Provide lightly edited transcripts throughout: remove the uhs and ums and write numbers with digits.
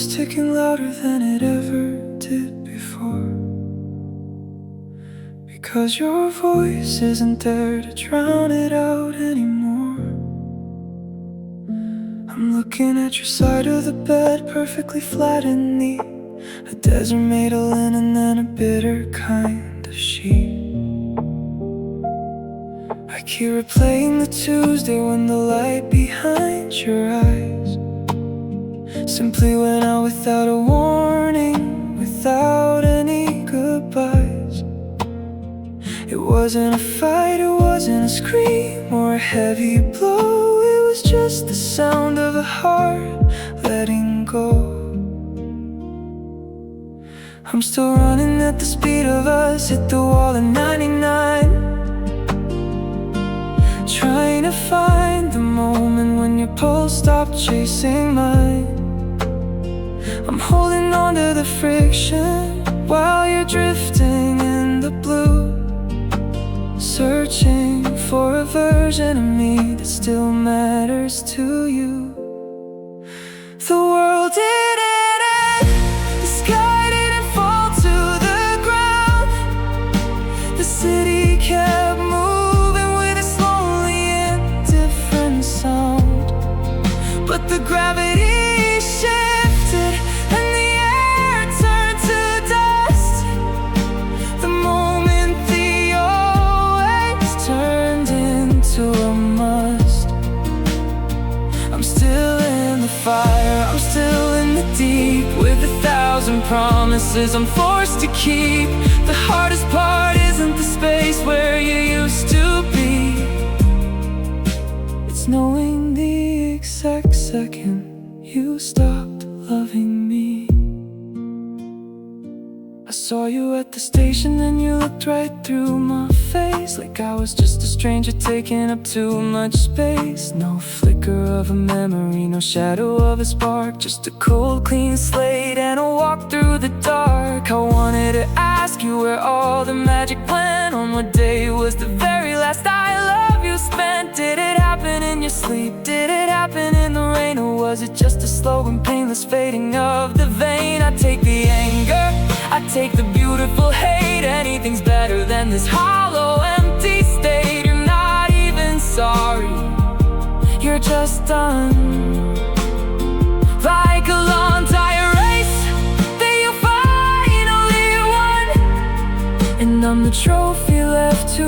is ticking louder than it ever did before. Because your voice isn't there to drown it out anymore. I'm looking at your side of the bed, perfectly flat and neat. A desert made of linen and a bitter kind of sheet. I keep replaying the Tuesday when the light behind your eyes simply went out without a warning, without any goodbyes. It wasn't a fight, it wasn't a scream or a heavy blow. It was just the sound of a heart letting go. I'm still running at the speed of us, hit the wall at 99, trying to find the moment when your pulse stopped chasing mine. I'm holding on to the friction while you're drifting in the blue, searching for a version of me that still matters to you. The world didn't end, the sky didn't fall to the ground. The city kept moving with its lonely, indifferent sound. But the gravity shifted and the air turned to dust. The moment the always turned into a must. I'm still in the fire, I'm still in the deep, with 1,000 promises I'm forced to keep. The hardest part isn't the space where you used to be. It's knowing the exact second you stopped loving me. I saw you at the station and you looked right through my face, like I was just a stranger taking up too much space. No flicker of a memory, no shadow of a spark, just a cold clean slate and a walk through the dark. I wanted to ask you where all the magic went, on what day was the very last I love you spent. Did it happen in your sleep? Did it happen in the rain? Or was it just a slow and painless fading of the vein? I take the anger, I take the beautiful hate. Anything's better than this hollow, empty state. You're not even sorry, you're just done. Like a long tired race that you finally won, and I'm the trophy left to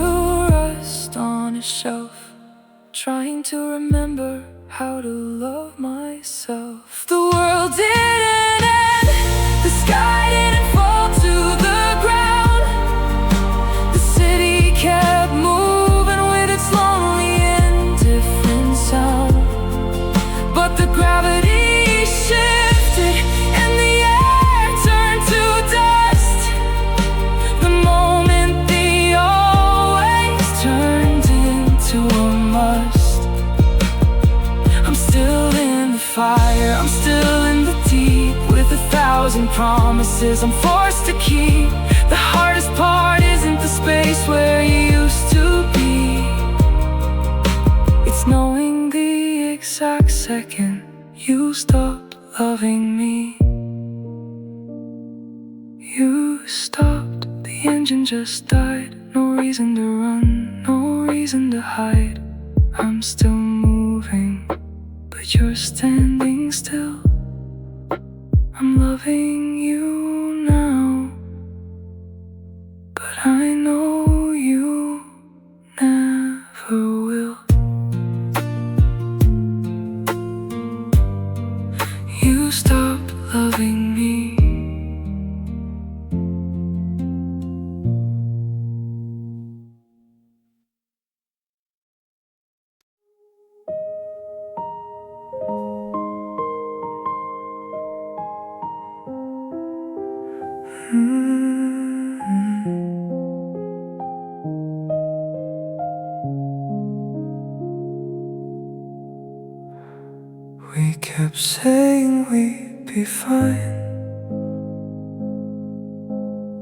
rust on a shelf, trying to remember how to love myself. The world didn't end, the sky didn't fall to the ground. The city kept moving with its lonely, indifferent sound. But the gravity shifted and the air turned to dust. The moment the always turned into a must. I'm still in the fire, I'm still in the deep, with 1,000 promises I'm forced to keep. The hardest part isn't the space where you used to be. It's knowing the exact second you stopped loving me. You stopped, the engine just died. No reason to run, no reason to hide. I'm still moving, but you're standing still. I'm loving you now, but I know you never will. You stopped loving me. We kept saying we'd be fine,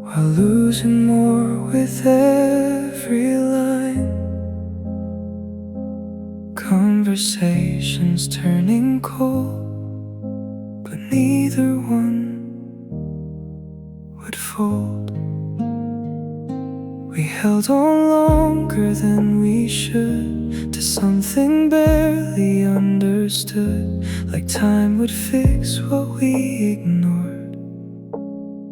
while losing more with every line. Conversations turning cold, but neither one would fold. We held on longer than we should to something barely understood, like time would fix what we ignored.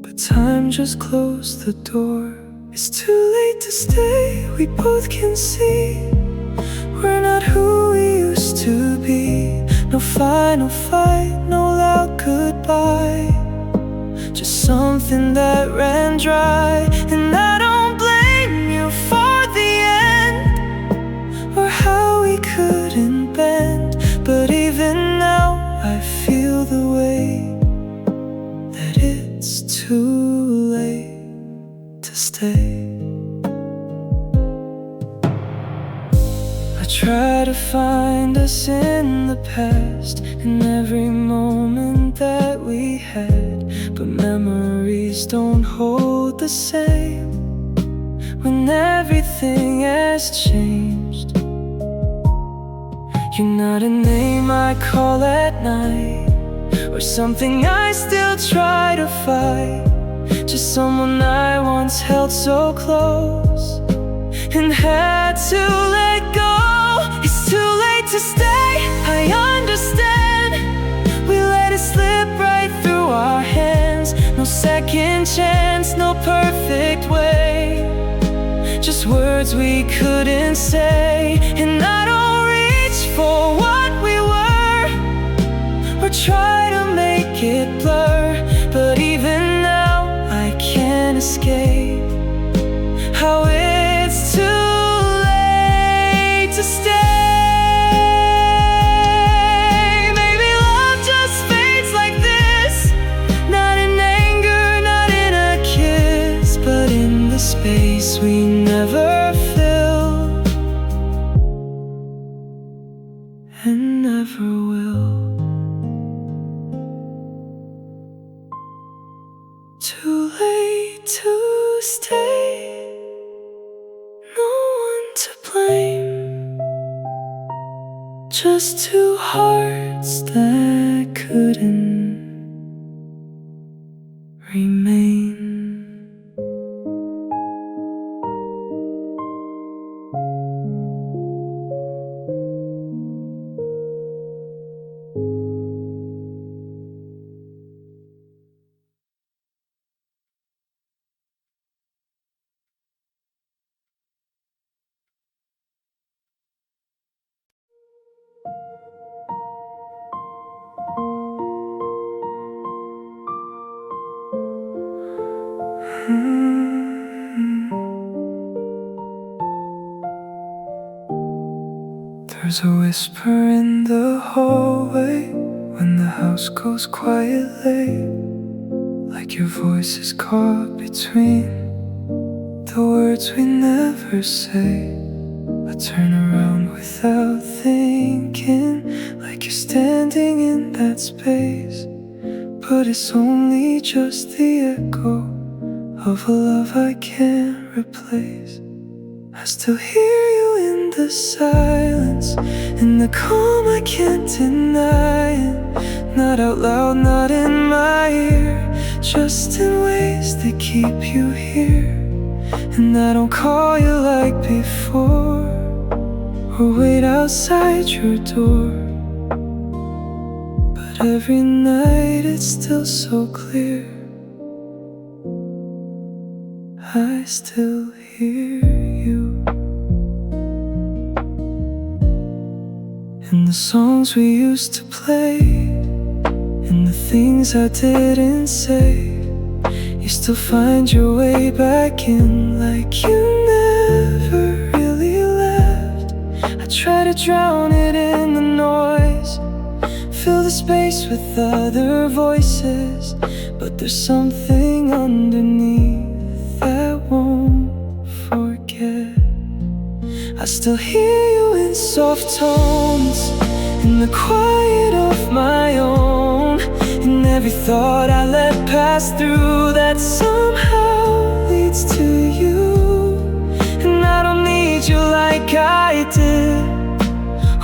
But time just closed the door. It's too late to stay, we both can see we're not who we used to be. No final fight, no loud goodbye, just something that ran dry. And I don't blame you for the end, or how we couldn't bend. But even now I feel the way that it's too late to stay. I try to find us in the past, in every moment that we had, but memories don't hold the same when everything has changed. You're not a name I call at night, or something I still try to fight, just someone I once held so close and had to let go. It's too late to stay, I understand. We let it slip right through our hands. No second chance, no perfect way, just words we couldn't say. And I don't reach for what we were, or try to make it blur, but even now I can't escape how it's too late to stay. Maybe love just fades like this, not in anger, not in a kiss, but in the space we never filled and never will. Too late to stay, no one to blame, just two hearts that couldn't remain. There's a whisper in the hallway when the house goes quiet late, like your voice is caught between the words we never say. I turn around without thinking, like you're standing in that space, but it's only just the echo of a love I can't replace. I still hear you in the silence, in the calm I can't deny it. Not out loud, not in my ear, just in ways that keep you here. And I don't call you like before, or wait outside your door, but every night it's still so clear. I still hear you. And the songs we used to play, and the things I didn't say, you still find your way back in, like you never really left. I try to drown it in the noise, fill the space with other voices, but there's something underneath that won't forget. I still hear you in soft tones, in the quiet of my own, in every thought I let pass through that somehow leads to you. And I don't need you like I did,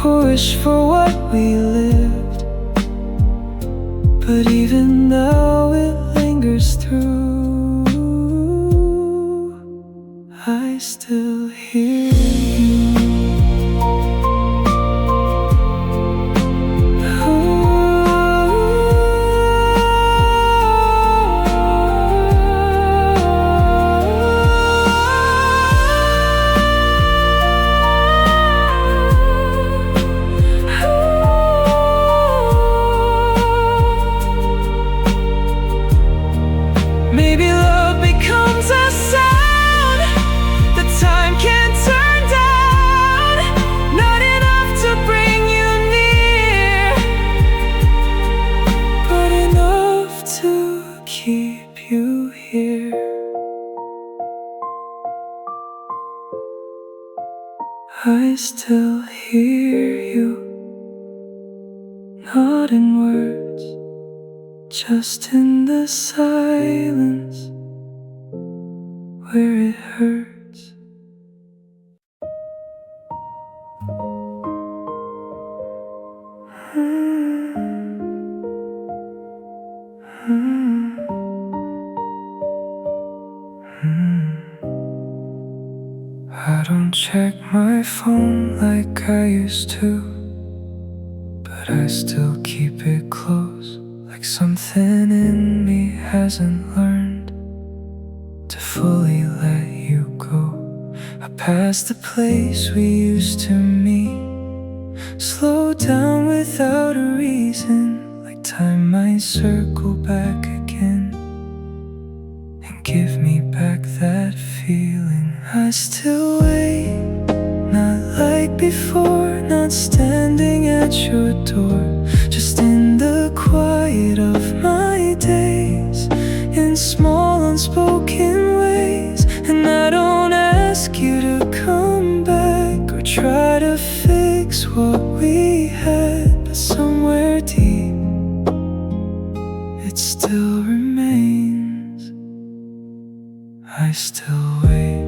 or wish for what we lived, but even now it lingers through. I still hear you. Maybe love becomes a sound that time can't turn down, not enough to bring you near, but enough to keep you here. I still hear you, not in words, just in the silence where it hurts. I don't check my phone like I used to, but I still keep it close, like something in me hasn't learned to fully let you go. I passed the place we used to meet, slow down without a reason, like time might circle back again and give me back that feeling. I still wait, not like before, not standing at your door, just in the quiet of my days, in small unspoken ways. And I don't ask you to come back or try to fix what we had, but somewhere deep it still remains. I still wait.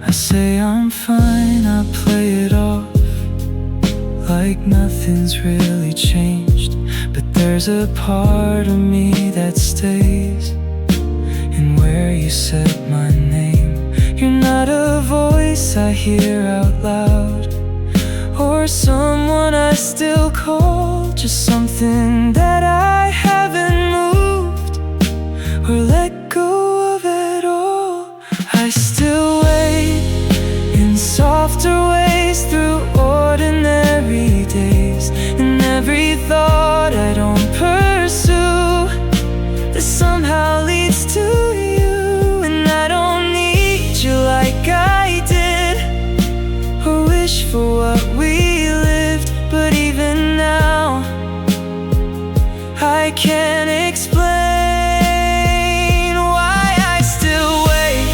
I say I'm fine, I play it off like nothing's really changed, but there's a part of me that stays in where you said my name. You're not a voice I hear out loud, or someone I still call, just something that I haven't moved or let go of at all. I still wait in softer ways through ordinary days, and every thought I don't pursue that somehow leads to you. And I don't need you like I did, or wish for what we lived, but even now I can't explain why I still wait.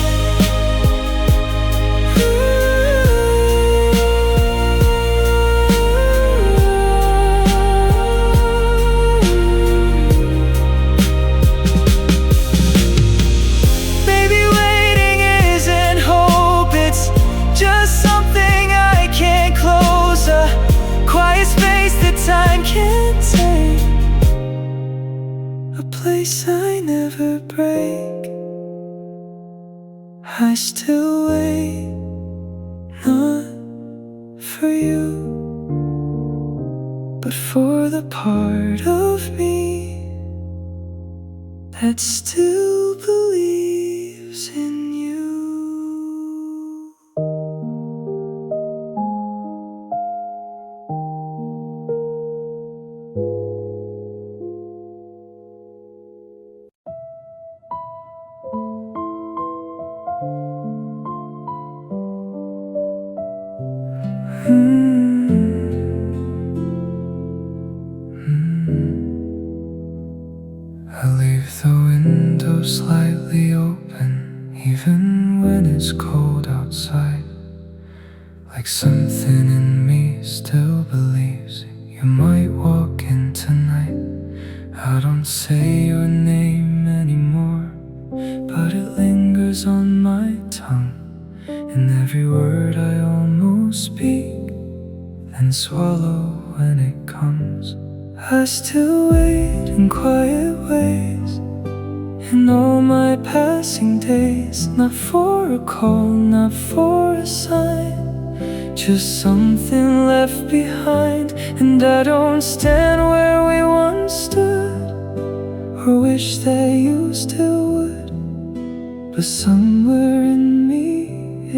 Maybe waiting isn't hope, it's just something I can't close, a quiet space that time can't take, a place I never break. I still wait, not for you, but for the part of me that still believes in you. I leave the window slightly open, even when it's cold outside, like something in me still believes you might walk in tonight. I don't say your name anymore, but it lingers on my tongue, in every word I almost speak, and and swallow when it comes. I still wait in quiet ways in all my passing days, not for a call, not for a sign, just something left behind. And I don't stand where we once stood, or wish that you still would, but somewhere in me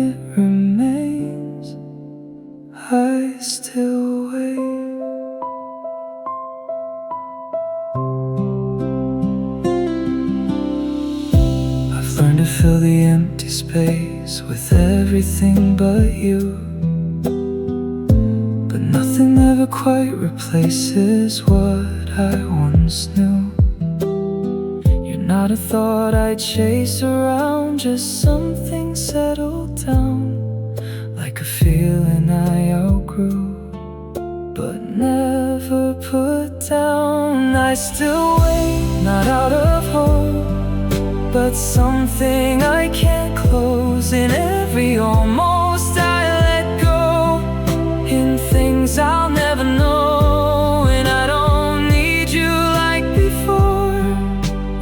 it remains. I still wait. Learn to fill the empty space with everything but you, but nothing ever quite replaces what I once knew. You're not a thought I chase around, just something settled down, like a feeling I outgrew, but never put down. I still wait, not out of hope, but something I can't close. In every almost I let go, in things I'll never know. And I don't need you like before,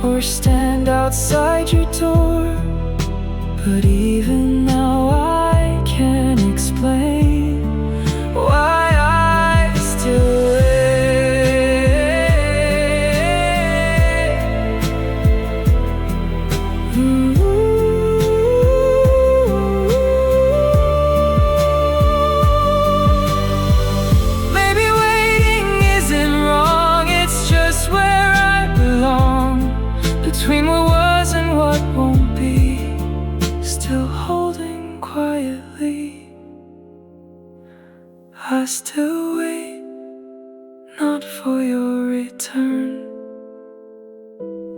or stand outside your door, but even now I can't explain why I still between what was and what won't be, still holding quietly. I still wait, not for your return,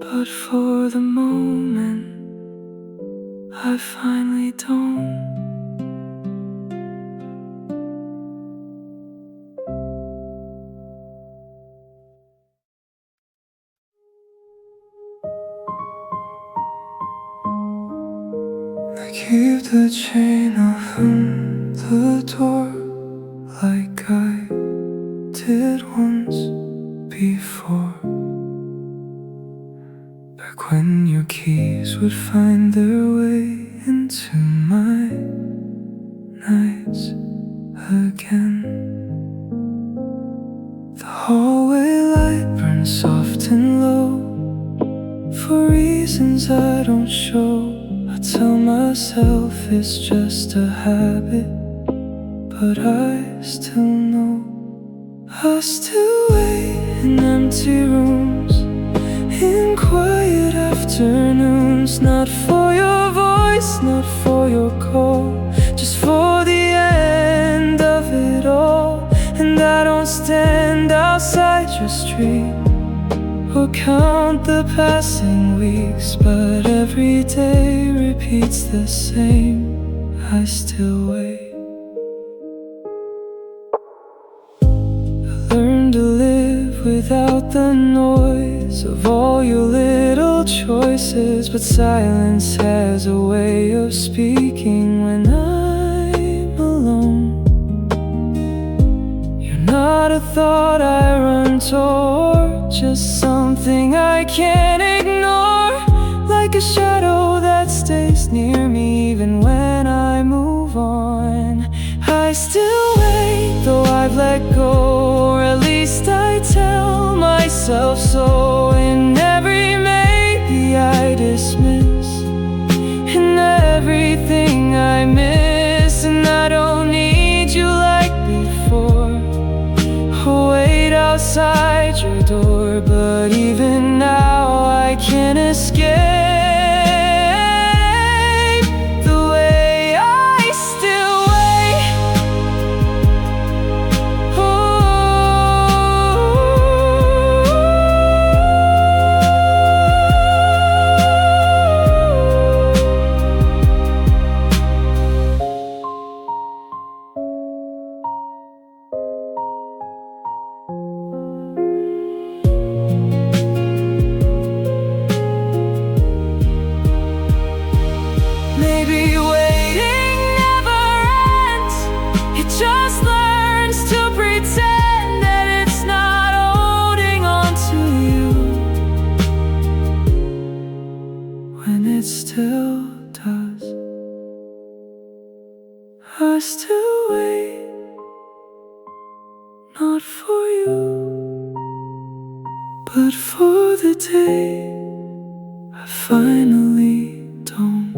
but for the moment I finally don't. I keep the chain open the door, like I did once before, back when your keys would find their way into my nights again. The hallway light burns soft and low, for reasons I don't show. I tell myself it's just a habit, but I still know. I still wait in empty rooms, in quiet afternoons, not for your voice, not for your call, just for the end of it all. And I don't stand outside your street, or count the passing weeks, but every day repeats the same. I still wait. I learned to live without the noise of all your little choices, but silence has a way of speaking when I'm alone. You're not a thought I run toward, just something I can't ignore, like a shadow that stays near me even when I move on. I still wait, though I've let go, or at least I tell myself so. In every maybe I dismiss, in everything I miss. And I don't need you like before, or wait outside your door, but even now I can't escape the way I still wait. but for the day I finally don't.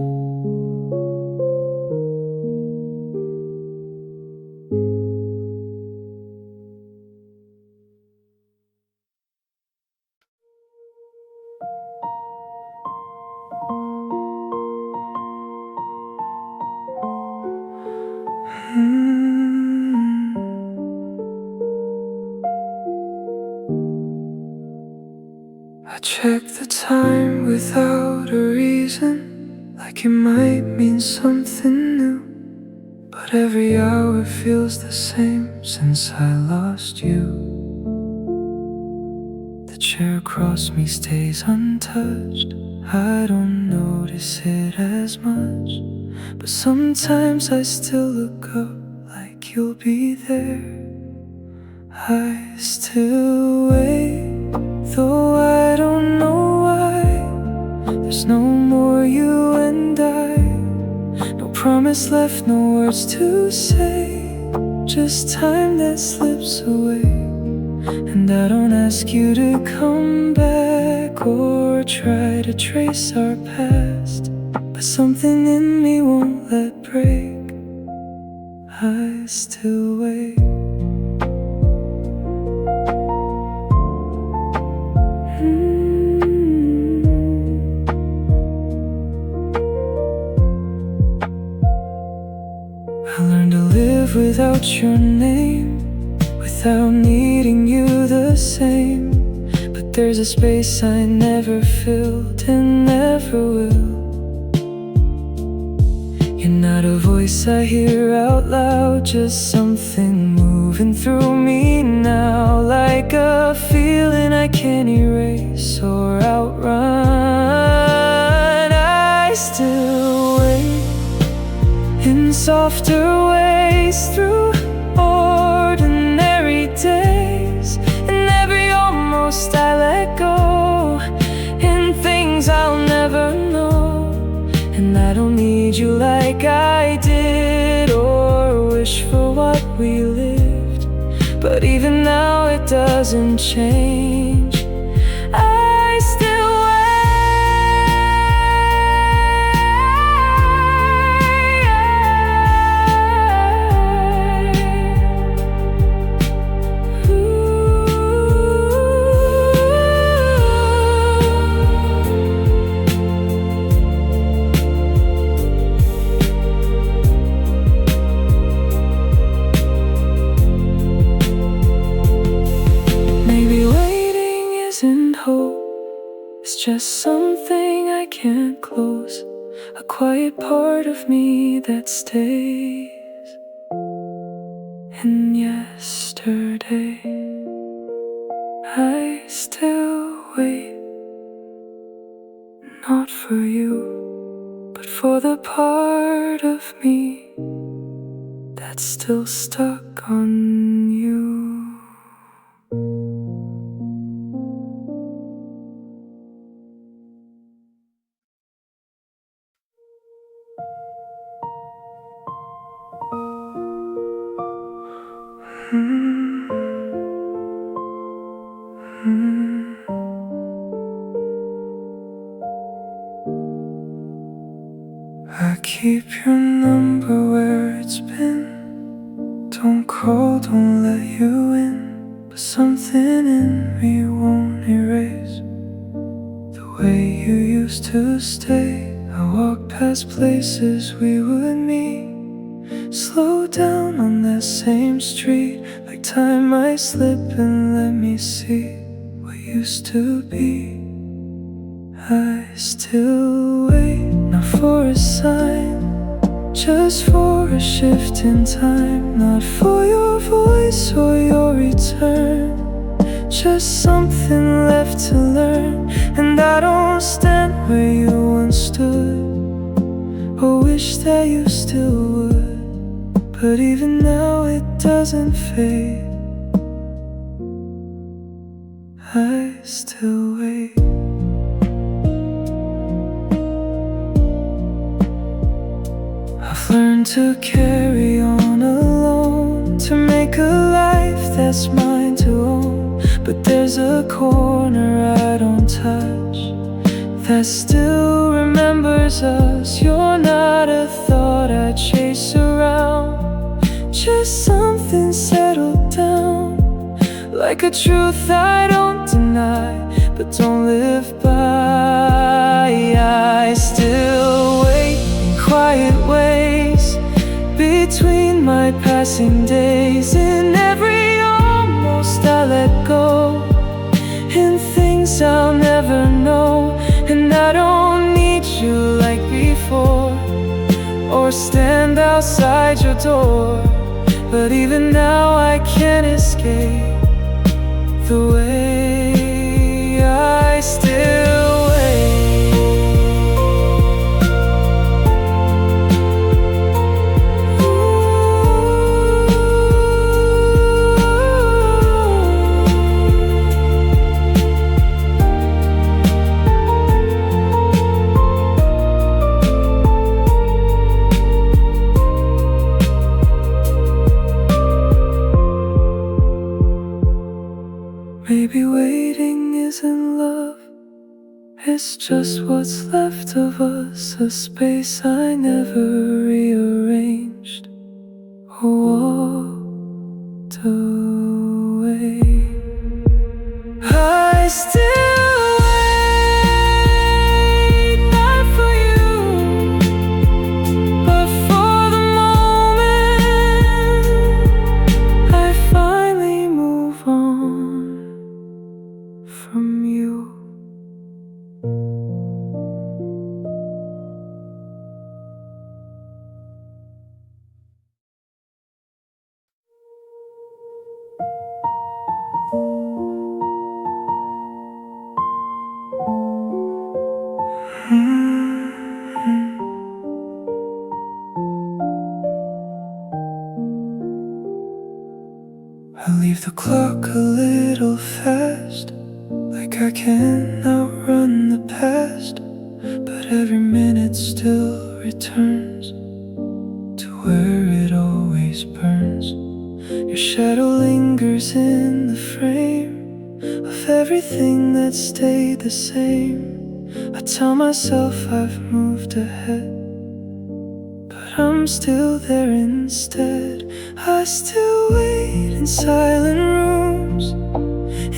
I check the time without a reason, like it might mean something new. But every hour feels the same since I lost you. The chair across me stays untouched. I don't notice it as much, but sometimes I still look up like you'll be there. I still wait, though I don't know why. There's no more you and I, no promise left, no words to say, just time that slips away. And I don't ask you to come back or try to trace our past, but something in me won't let break. I still wait. I learned to live without your name, without needing you the same. But there's a space I never filled and never will. You're not a voice I hear out loud, just something moving through me now, like a feeling I can't erase or outrun. I still wait in softer ways through ordinary days, and every almost I let go, in things I'll never know. And I don't need you like I did, or wish for what we lived, but even now it doesn't change. I still it's just something I can't close, a quiet part of me that stays in yesterday. I still wait, not for you, but for the part of me that's still stuck on you. I keep your number where it's been. Don't call, don't let you in, but something in me won't erase the way you used to stay. I walk past places we would meet, slow down on that same street, like time might slip and let me see what used to be. I still wait, not for a sign, just for a shift in time, not for your voice or your return, just something left to learn. And I don't stand where you once stood, or wish that you still would, but even now it doesn't fade. I still wait. I've learned to carry on alone, to make a life that's mine to own, but there's a corner I don't touch that still remembers us. You're not a thought I chase around, just something settled down, like a truth I don't deny, but don't live by. I still wait in quiet ways between my passing days. In every almost I let go, in things I'll never know. And I don't need you like before, or stand outside your door. But even now I can't escape the way I still wait. Maybe waiting isn't love, it's just what's left of us, a space I never rearranged or walked away. I still wait, not for you, but for the moment I finally move on from you. I leave the clock a little fast, like I can outrun the past, but every minute still returns to where it always burns. Your shadow lingers in the frame of everything that stayed the same. I tell myself I've moved ahead, but I'm still there instead. I still wait in silent rooms,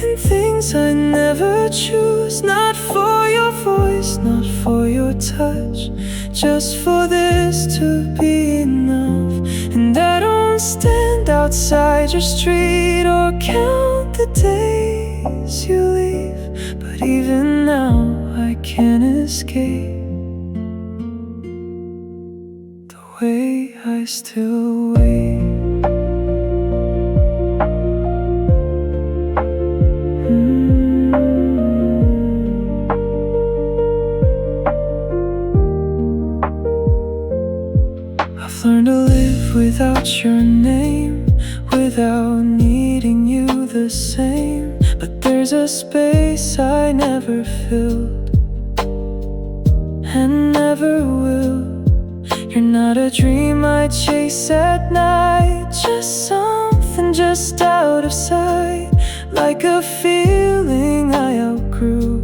in things I never choose. Not for your voice, not for your touch, just for this to be enough. And I don't stand outside your street or count the days you leave, but even now I can't escape the way I still wait. I've learned to live without your name, without needing you the same. But there's a space I never filled and never will. You're not a dream I chase at night, just something just out of sight, like a feeling I outgrew,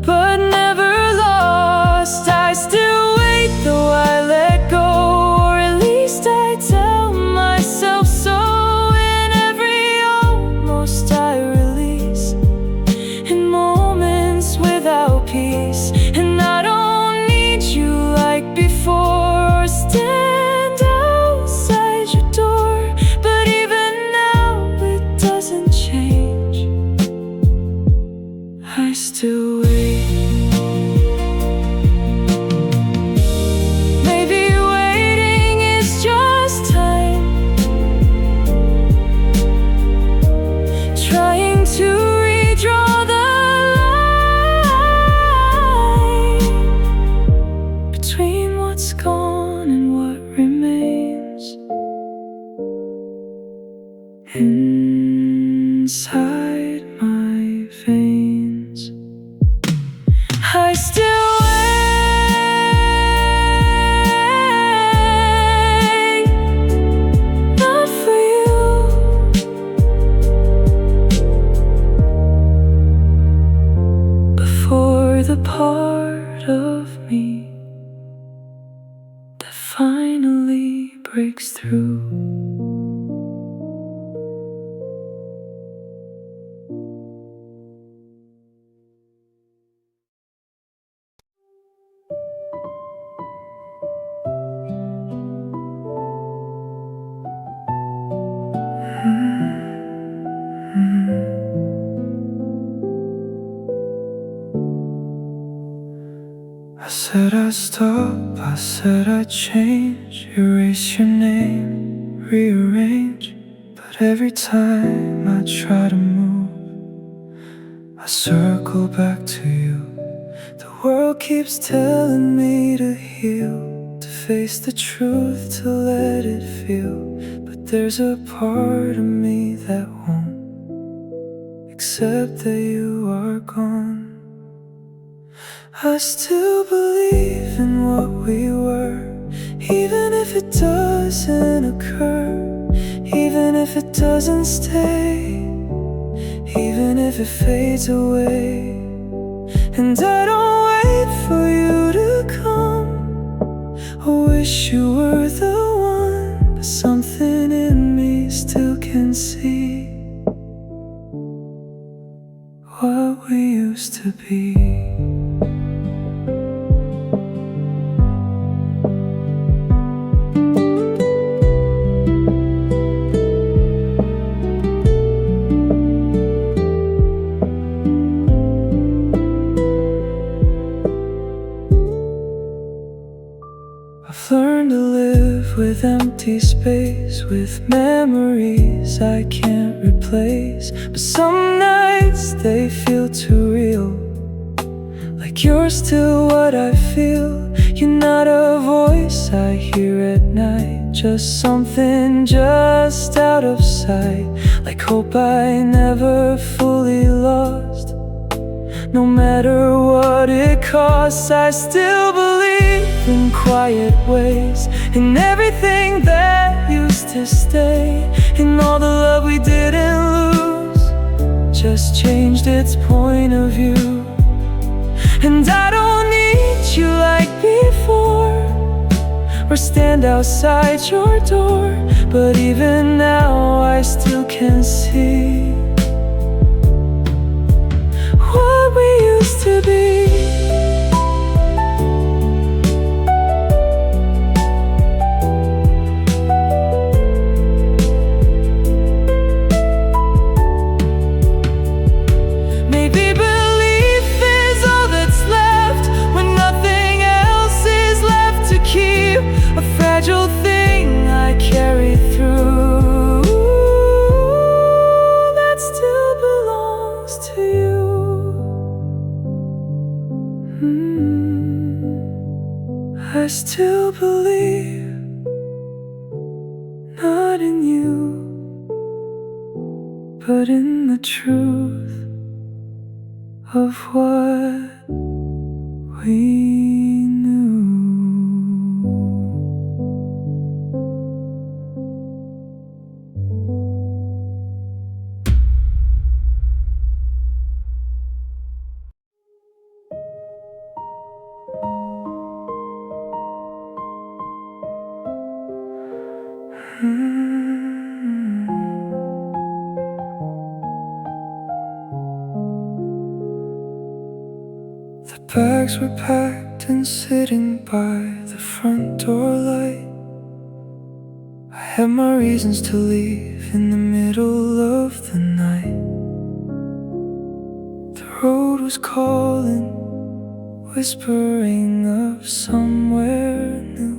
but never lost. I still wait, though I let go, or at least I tell myself so. In every almost I release, in moments without peace. And I don't need you like before, or stand outside your door, but even now it doesn't change. I still wait. Inside my veins, I still wait, not for you, said I'd stop, I said I'd change, erase your name, rearrange. But every time I try to move, I circle back to you. The world keeps telling me to heal, to face the truth, to let it feel. But there's a part of me that won't accept that you are gone. I still believe in what we were, even if it doesn't occur, even if it doesn't stay, even if it fades away. And I don't wait for you to come. I wish you were the one, but something in me still can see what we used to be. I've learned to live with empty space, with memories I can't replace. But some nights they feel too real, like you're still what I feel. You're not a voice I hear at night, just something just out of sight, like hope I never fully lost. No matter what it costs, I still believe in quiet ways, in everything that used to stay, in all the love we didn't lose, just changed its point of view. And I don't need you like before, or stand outside your door, but even now I still can see what we used to be. Maybe belief is all that's left when nothing else is left to keep, a fragile thing I carry through that still belongs to you. I still believe, not in you, but in the truth of what we knew. The bags were packed and sitting by the front door light. I had my reasons to leave in the middle of the night. The road was calling, whispering of somewhere new.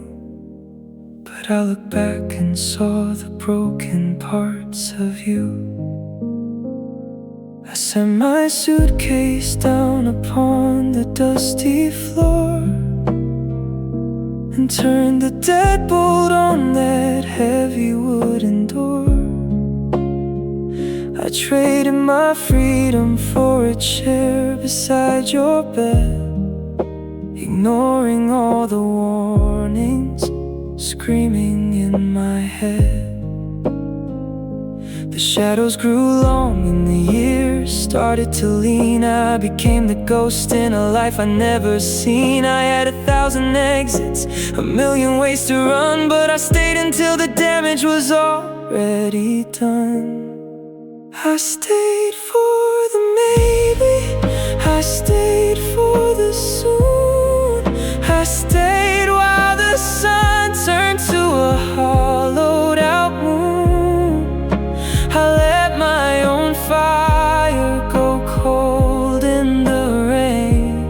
But I looked back and saw the broken parts of you. I set my suitcase down upon the dusty floor and turned the deadbolt on that heavy wooden door. I traded my freedom for a chair beside your bed, ignoring all the warnings screaming in my head. The shadows grew long and the years started to lean. I became the ghost in a life I never seen. I had 1,000 exits, a million ways to run, but I stayed until the damage was already done. I stayed for the maybe, I stayed for the soon, I stayed while the sun turned to a hollowed out moon. I let my own fire go cold in the rain,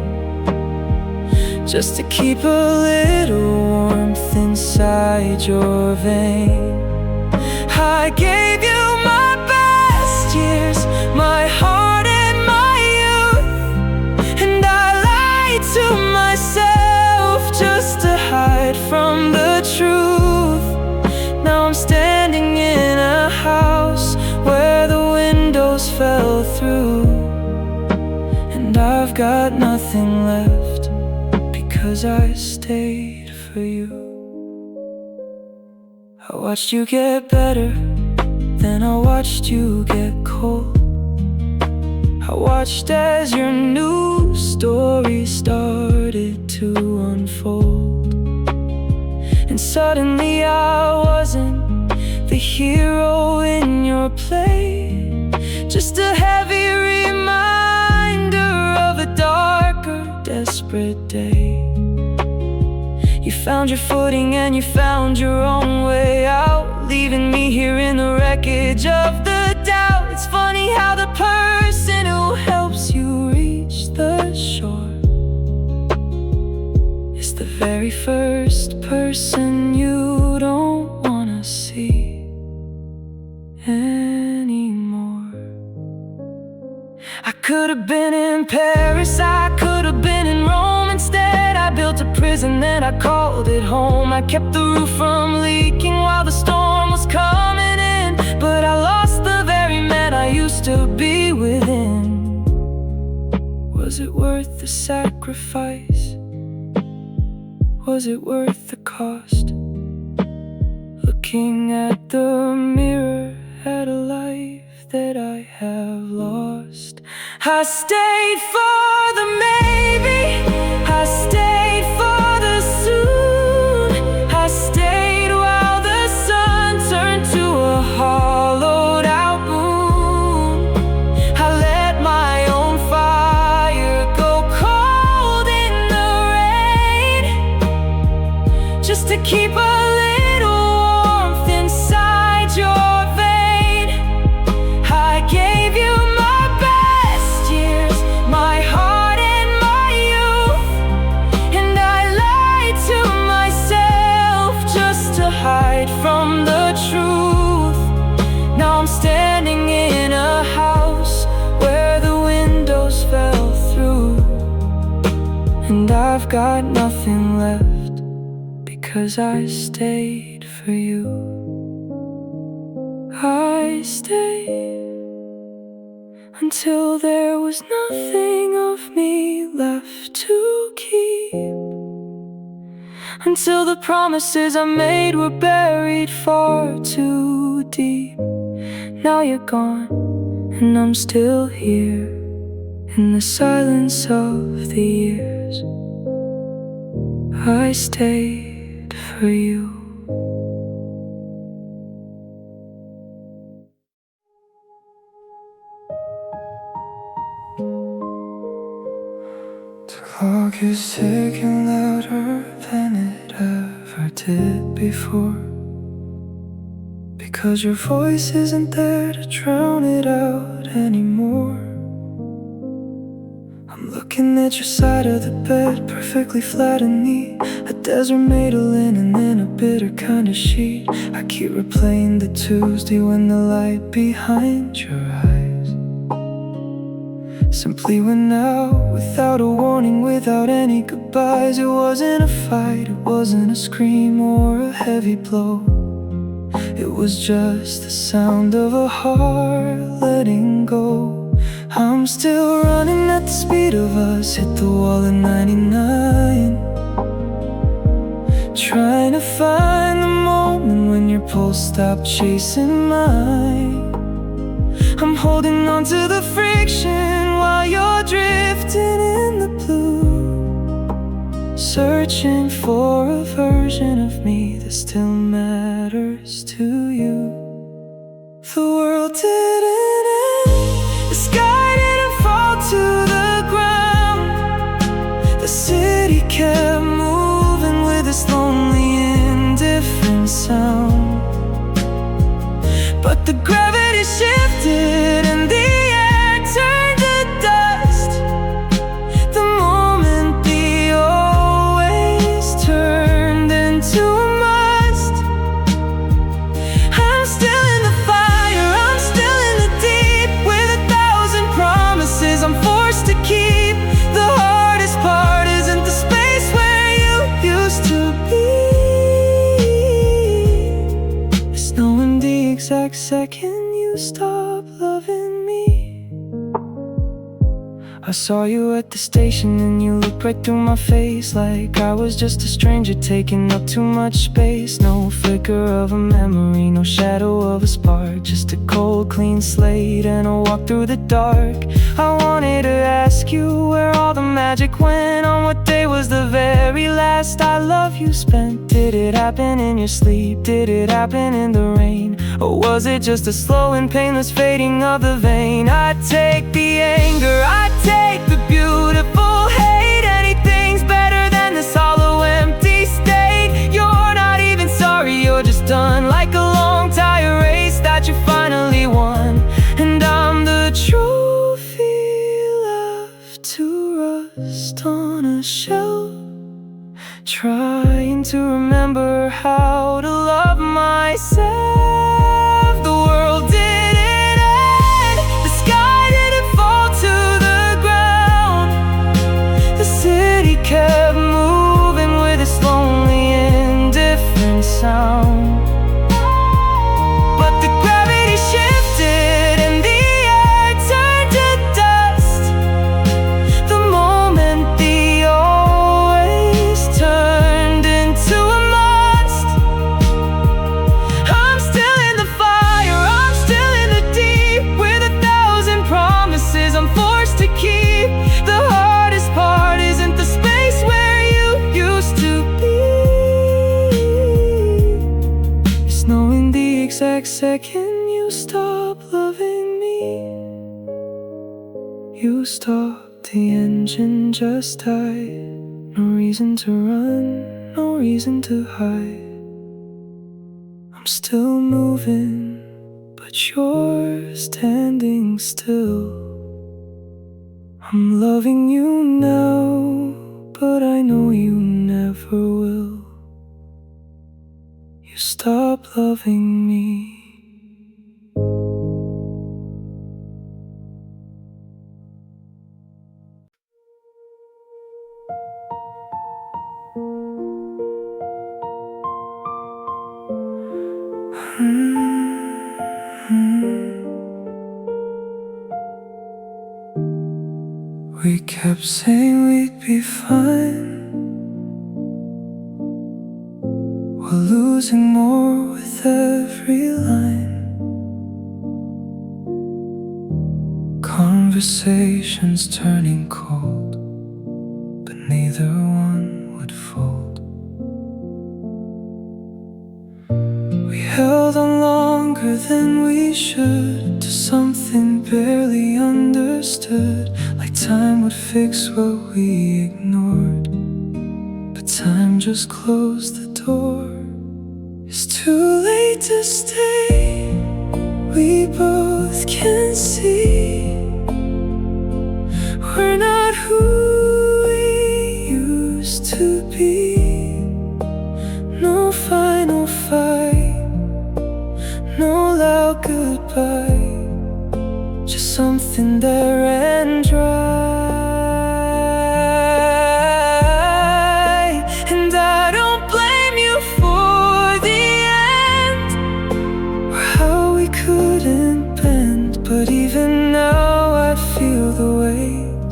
just to keep a little warmth inside your vein. I gave you my best years, my heart and my youth, and I lied to myself just to hide from the truth. Now I'm standing in a house where the windows fell through, and I've got nothing left because I stayed for you. I watched you get better, then I watched you get cold. I watched as your new story started to unfold, and suddenly I wasn't the hero in your play, just a heavy reminder of a darker, desperate day. You found your footing and you found your own way out, leaving me here in the wreckage of the doubt. It's funny how the person who helps you reach the shore is the very first person you don't wanna see anymore. I could have been in Paris, I could have been in Rome. Instead I built a prison, then I called it home. I kept the roof from leaking while the storm was coming in, but I lost the very man I used to be within. Was it worth the sacrifice? Was it worth the cost? Looking at the mirror at a life that I have lost. I stayed for the maybe, I stayed for the soon, I stayed while the sun turned to a hollowed out moon. I let my own fire go cold in the rain, just to keep a little warmth inside your vein. I gave you my best years, my heart and my youth, and I lied to myself just to hide from the truth. Now I'm standing in a house where the windows fell through, and I've got nothing left because I stayed for you. I stayed until there was nothing of me left to keep, until the promises I made were buried far too deep. Now you're gone and I'm still here in the silence of the years. I stayed for you. The clock is ticking louder than it ever did before, because your voice isn't there to drown it out anymore. I'm looking at your side of the bed, perfectly flat and neat, a desert made of linen and a bitter kind of sheet. I keep replaying the Tuesday when the light behind your eyes simply went out without a warning, without any goodbyes. It wasn't a fight, it wasn't a scream or a heavy blow. It was just the sound of a heart letting go. I'm still running at the speed of us, hit the wall at 99, trying to find the moment when your pulse stopped chasing mine. I'm holding on to the friction while you're drifting in the blue, searching for a version of me that still matters to you. The world didn't end, the sky didn't fall to the ground. The city kept moving with this lonely, indifferent sound, but the gravity shifted and the air turned to dust the moment the I saw you at the station and you looked right through my face, like I was just a stranger taking up too much space. No flicker of a memory, no shadow of a spark, just a cold clean slate and a walk through the dark. I wanted to ask you where all the magic went, on what day was the very last I love you spent. Did it happen in your sleep? Did it happen in the rain? Or was it just a slow and painless fading of the vein? I'd take the anger, I'd take the beautiful hate. Anything's better than this hollow empty state. You're not even sorry, you're just done, like a long tired race that you finally won. And I'm the trophy left to rust on a shelf, trying to remember how to love myself. The world didn't end, the sky didn't fall to the ground. The city kept moving with its lonely, indifferent sound. But the gravity shifted and the air turned to dust. The moment the always turned into a must. I'm still in the fire, I'm still in the deep, with 1,000 promises I'm forced to keep. The hardest part isn't the space where you used to be. It's knowing the exact second you stop loving me. You stopped, the engine just died. No reason to run, no reason to hide. I'm still moving, but you're standing still. I'm loving you now, but I know you never will. You stop loving me. We kept saying we'd be fine. We're losing more with every line. Conversations turning cold, but neither one would fold. We held on longer than we should to something barely understood, like time would fix what we ignored. But time just closed the door. It's too late to stay, we both can see we're not who we used to be. No final fight, no loud goodbye, just something that ran dry. And I don't blame you for the end, or how we couldn't bend. But even now I feel the weight,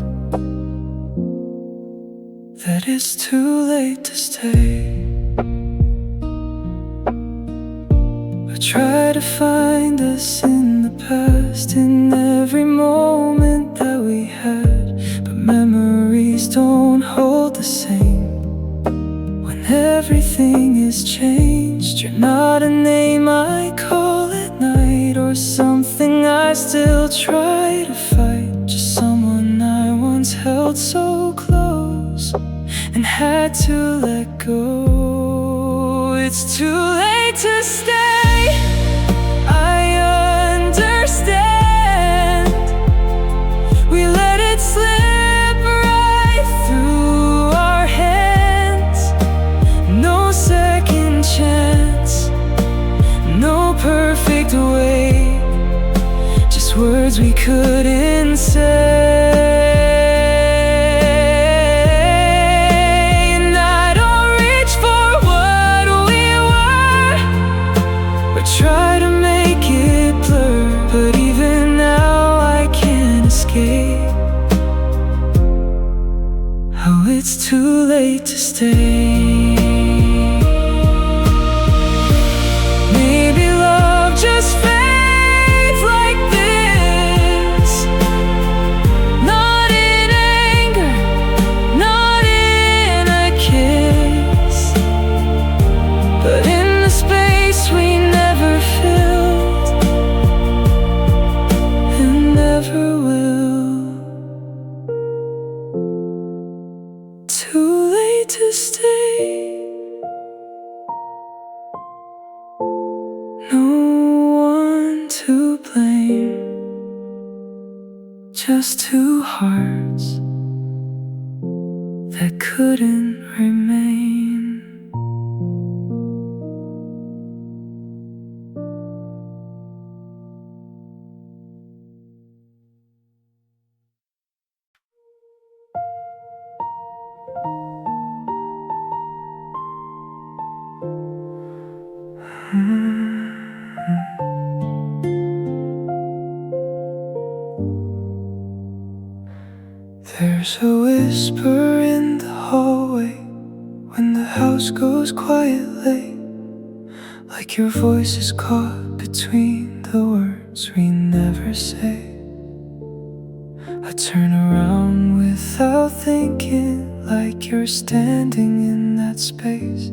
that it's too late to stay. I try to find us in the past, in every moment that we had, but memories don't hold the same when everything is changed. You're not a name I call at night, or something I still try to fight. Just someone I once held so close and had to let go. It's too late to stay, I understand. We let it slip right through our hands. No second chance, no perfect way, just words we couldn't say. And I don't reach for what we were, but try to make it blur. But even now I can't escape too late to stay. Maybe love just fades like this, not in anger, not in a kiss, but in the space we never filled and never will. Too late to stay. No one to blame, just two hearts that couldn't remain. There's a whisper in the hallway when the house goes quiet late, like your voice is caught between the words we never say. I turn around without thinking, like you're standing in that space,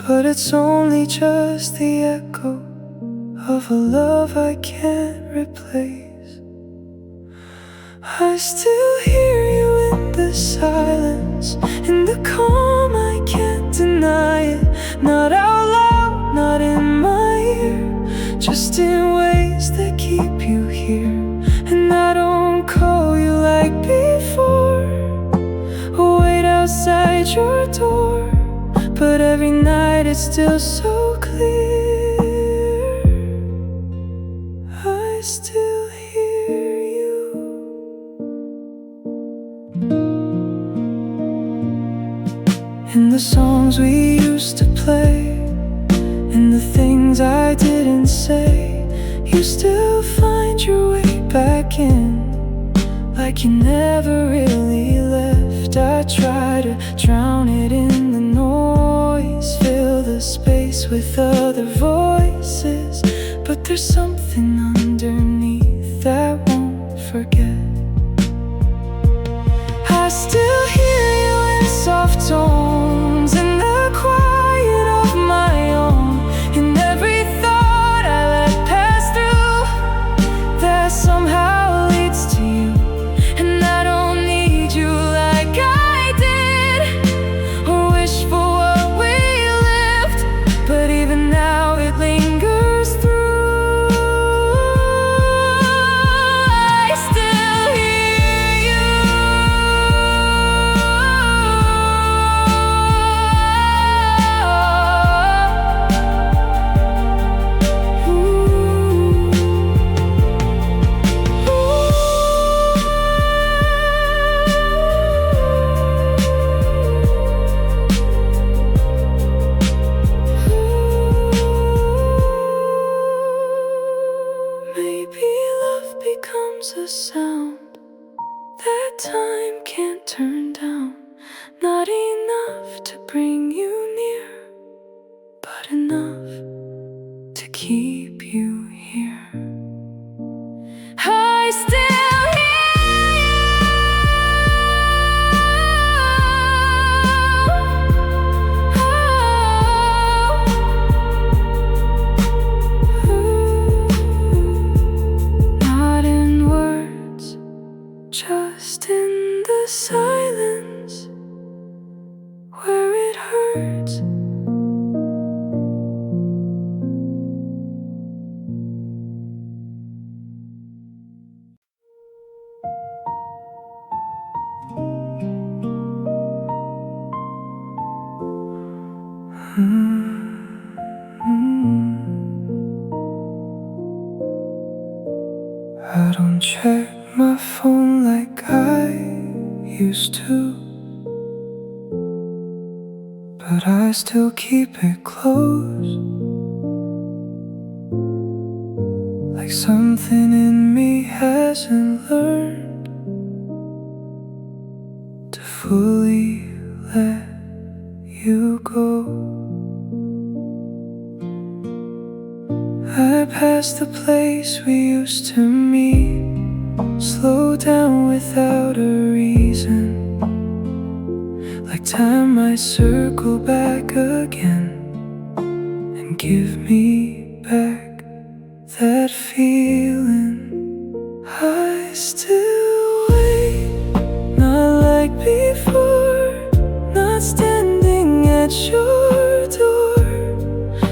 but it's only just the echo of a love I can't replace. I still hear you in the silence, in the calm, I can't deny it. Not out loud, not in my ear, just in ways that keep you here. And I don't call you like before, or wait outside your door, but every night it's still so clear. I still hear you. In the songs we used to play, in the things I didn't say, you still find your way back in, like you never really left. I try to drown it in the noise, fill the space with other voices, but there's something underneath that won't forget. I still hear you in soft tones, in the quiet of my own, in every thought I let pass through that somehow leads to you. And I don't need you like I did, or wish for what we lived, but even now it lingers through. I still hear you. Maybe love becomes a sound that time can't turn down, not enough to bring you near, but enough to keep you here. I still hear you. Not in words, just in the silence where it hurts. I don't check my phone like I used to, but I still keep it close, like something in me hasn't learned to fully let you go. I passed the place we used to meet, slow down without a reason, like time might circle back again and give me back that feeling. I still wait, not like before, not standing at your door,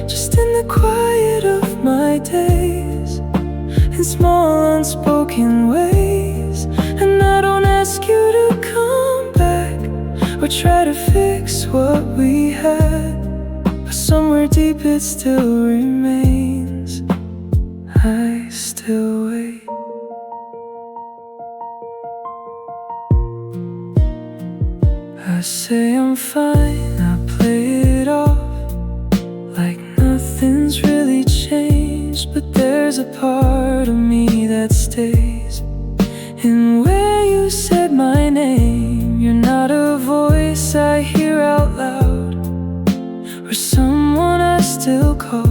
just in the quiet of my days, in small unspoken ways. And I don't ask you to come back or try to fix what we had, but somewhere deep it still remains. I still wait. I say I'm fine, I play it off like nothing's really changed, but there's a part of me that stays. And where you said my name, you're not a voice I hear out loud, or someone I still call,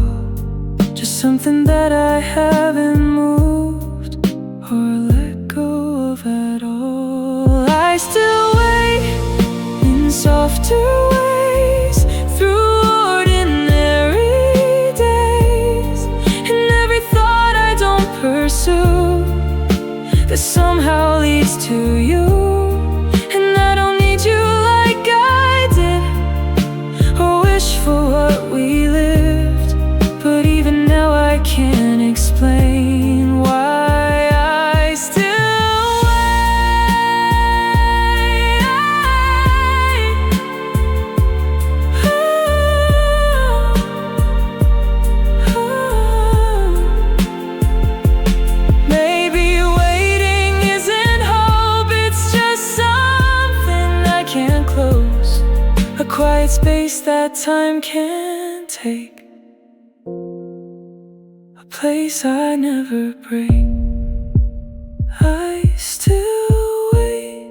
just something that I haven't moved or let go of at all. I still wait in softer ways through ordinary days, and every thought I don't pursue that somehow leads to you. And I don't need you like I did, or wish for what we lived, but even now I can't explain why I still wait. Maybe waiting isn't hope, it's just something I can't close, a quiet space that time can't take, a place I never break. I still wait,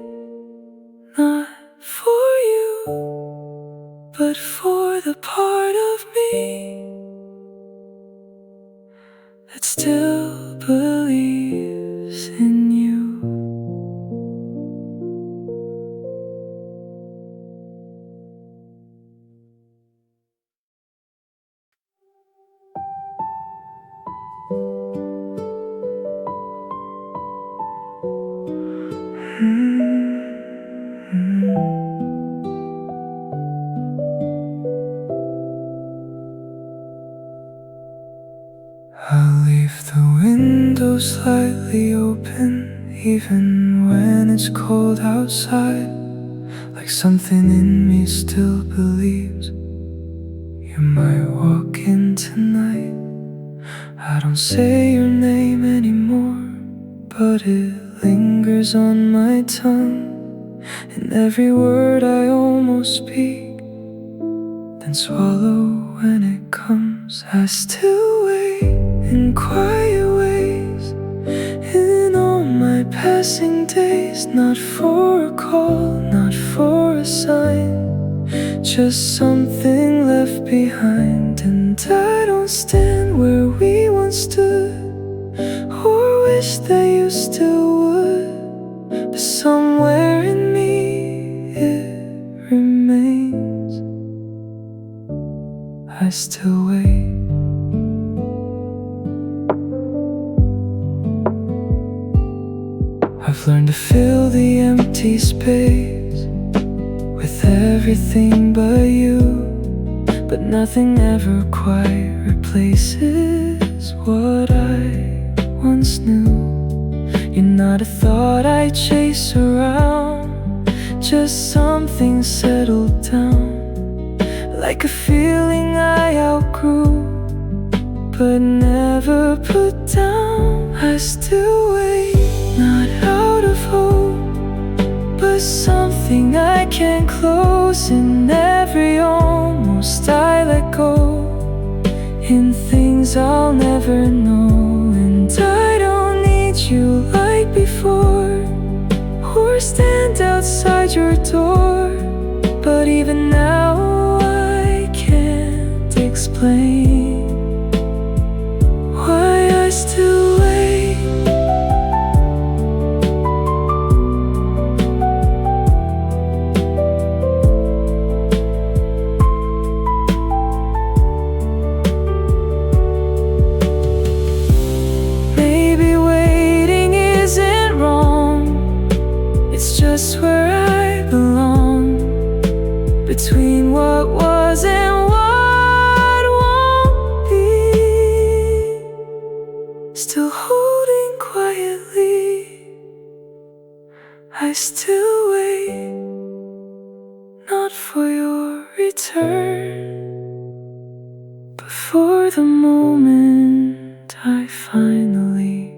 not for you, but for the part of me that still believes in you. I'll leave the window slightly open, even when it's cold outside, like something in me still believes you might walk in tonight. I don't say your name anymore, but it lingers on my tongue, and every word I almost speak, then swallow when it comes. I still wait in quiet ways, in all my passing days, not for a call, not for a sign, just something left behind. And I don't stand where we once stood, or wish that you still would, but somewhere in me it remains. I still wait. I've learned to fill the empty space with everything but you, but nothing ever quite replaces what I once knew. You're not a thought I chase around, just something settled down, like a feeling I outgrew, but never put down. I still wait, not out of hope, but something I can't close. In every almost I let go, in things I'll never know. And I don't need you like before, or stand outside your door, But even now I can't explain why I still wait. Maybe waiting isn't wrong, it's just where I belong, between what was and what won't be. Still holding quietly, I still wait, not for your return, but for the moment I finally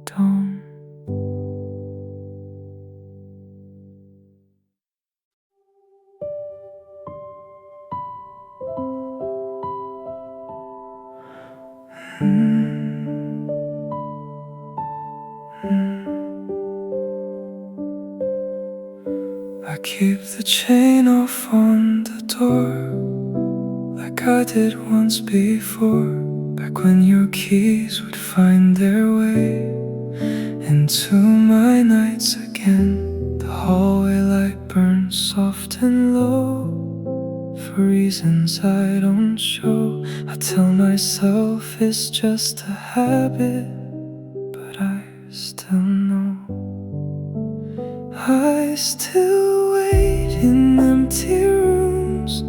don't. I keep the chain off on the door, like I did once before, back when your keys would find their way into my nights again. The hallway light burns soft and low, for reasons I don't show. I tell myself it's just a habit, but I still know. I still wait in empty rooms,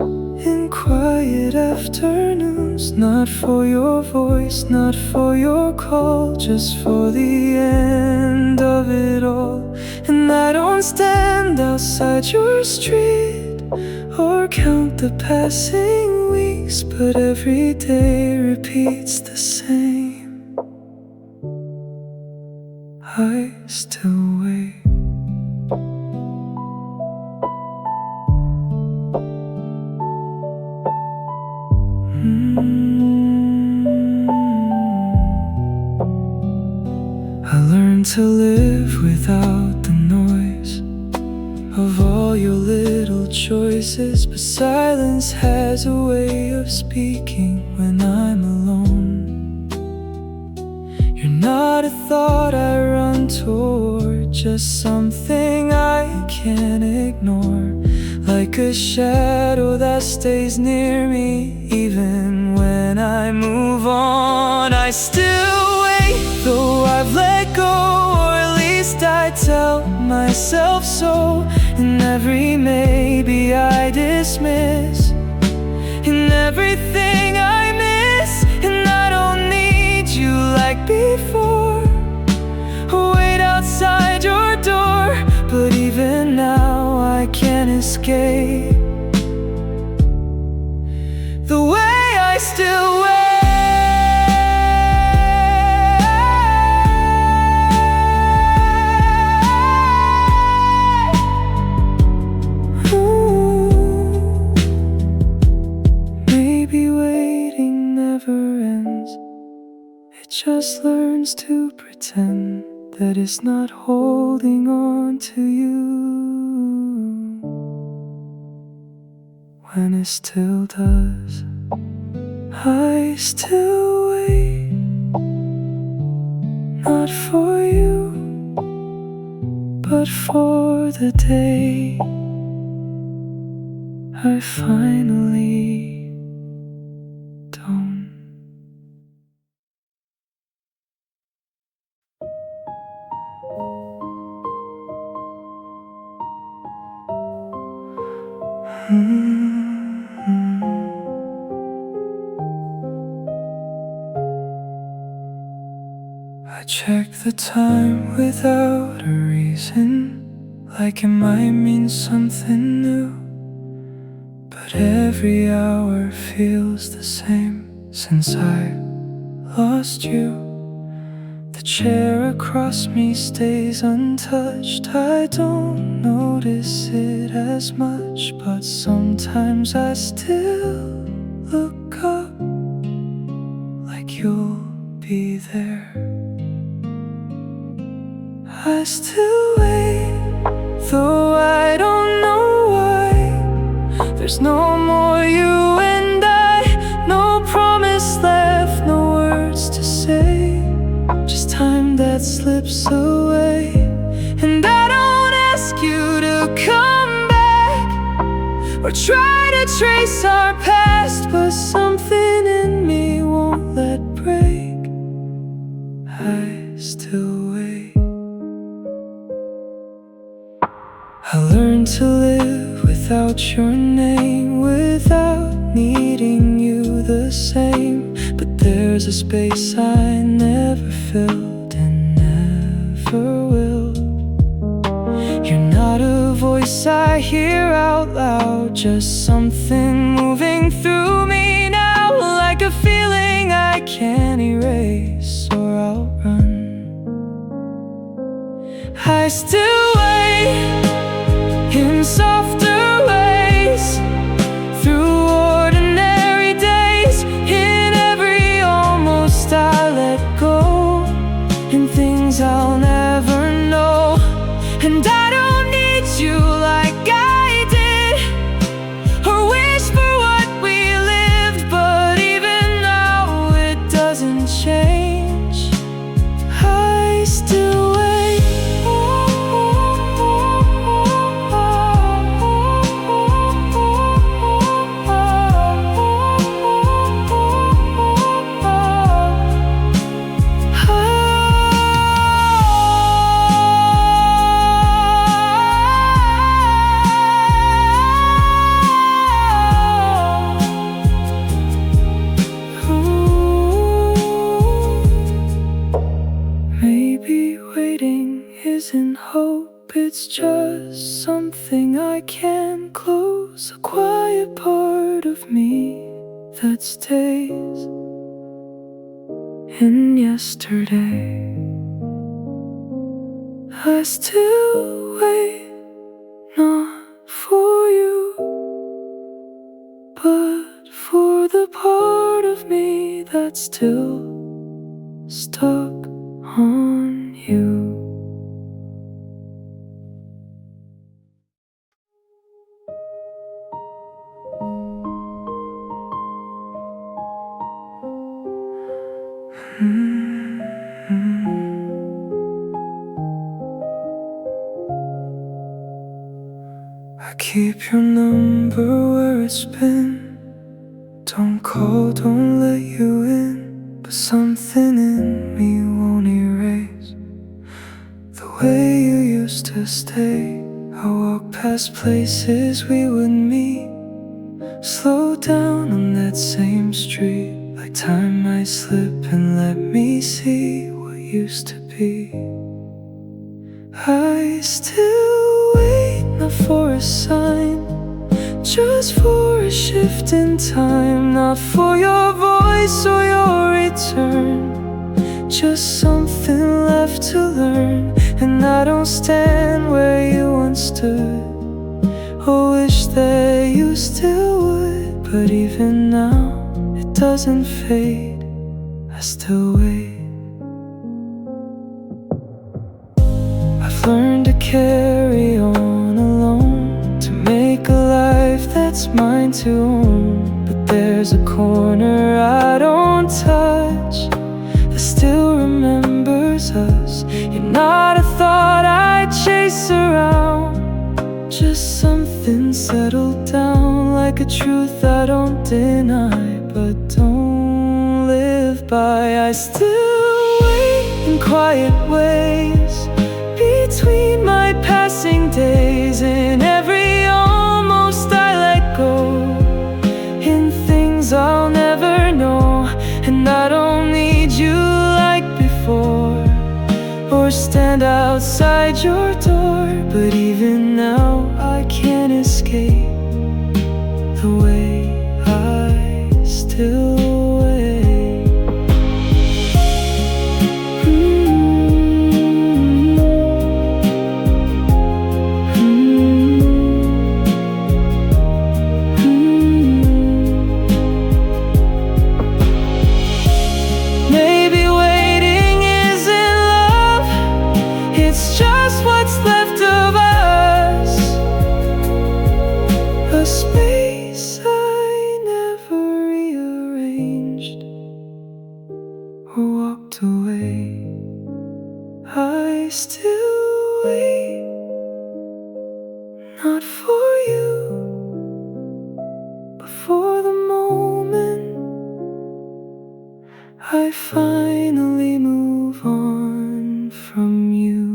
in quiet afternoons, not for your voice, not for your call, just for the end of it all. And I don't stand outside your street or count the passing weeks, but every day repeats the same. I still wait. I learned to live without the noise of all your little choices, but silence has a way of speaking when I'm alone. You're not a thought I run toward, just something I can't ignore, like a shadow that stays near me even when I move on. I still wait, though I've let go, or at least I tell myself so. And every maybe I dismiss, and everything I miss, and I don't need you like before. Wait outside your door, but even now I can't escape the way I still wait. Maybe waiting never ends, it just learns to pretend that it's not holding on to you when it still does. I still wait, not for you, but for the day I finally don't. I check the time without a reason, like it might mean something new, but every hour feels the same since I lost you. The chair across me stays untouched. I don't notice it as much, but sometimes I still look up, like you'll be there. I still wait, though I don't know why. There's no more you and I, no promise left, no words to say, just time that slips away. And I don't ask you to come back or try to trace our past, but something in me won't let break. I still wait. I learned to live without your name, without needing you the same. But there's a space I never filled and never will. You're not a voice I hear out loud, just something moving through me now, like a feeling I can't erase or outrun. I still wait in softer ways, through ordinary days, in every almost I let go, in things I'll never know. And I don't need you like I did, or wish for what we lived, but even now it doesn't change. I still wait. Maybe waiting isn't hope, it's just something I can't close, a quiet part of me that stays in yesterday. I still wait, not for you, but for the part of me that's still stuck on you. I keep your number where it's been. Don't call, don't let you in, but something in me won't erase the way you used to stay. I walk past places we would meet, slow down on that same street, like time might slip and let me see what used to be. I still wait, not for a sign, just for a shift in time, not for your voice or your return, just something left to learn. And I don't stand where you once stood, or wish that you still would, but even now it doesn't fade. I still wait. I've learned to carry on alone, to make a life that's mine to own. But there's a corner I don't touch that still remembers us. You're not a thought I chase around, just something settled down, like a truth I don't deny but don't live by. I still wait in quiet ways, between my passing days, in every almost I let go, in things I'll never know. And I don't need you like before, or stand outside your door, but even now I can't escape the way I still wait. Maybe waiting isn't love, it's just what's left of us. I finally move on from you.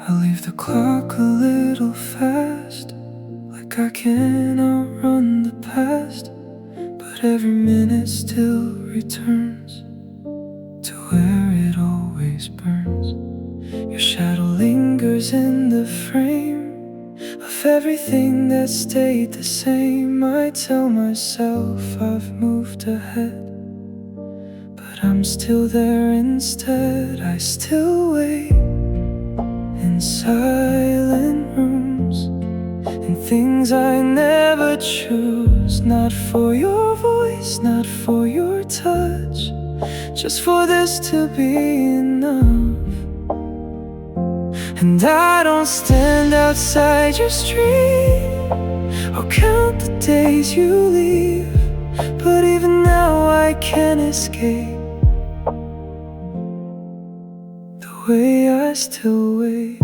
I leave the clock a little fast, like I can outrun the past, but every minute still returns to where it always burns. Your shadow lingers in the frame of everything that stayed the same. I tell myself I've moved ahead, but I'm still there instead. I still wait in silent rooms, in things I never choose. Not for your voice, not for your touch, just for this to be enough. And I don't stand outside your street or count the days you leave, but even now I can't escape the way I still wait.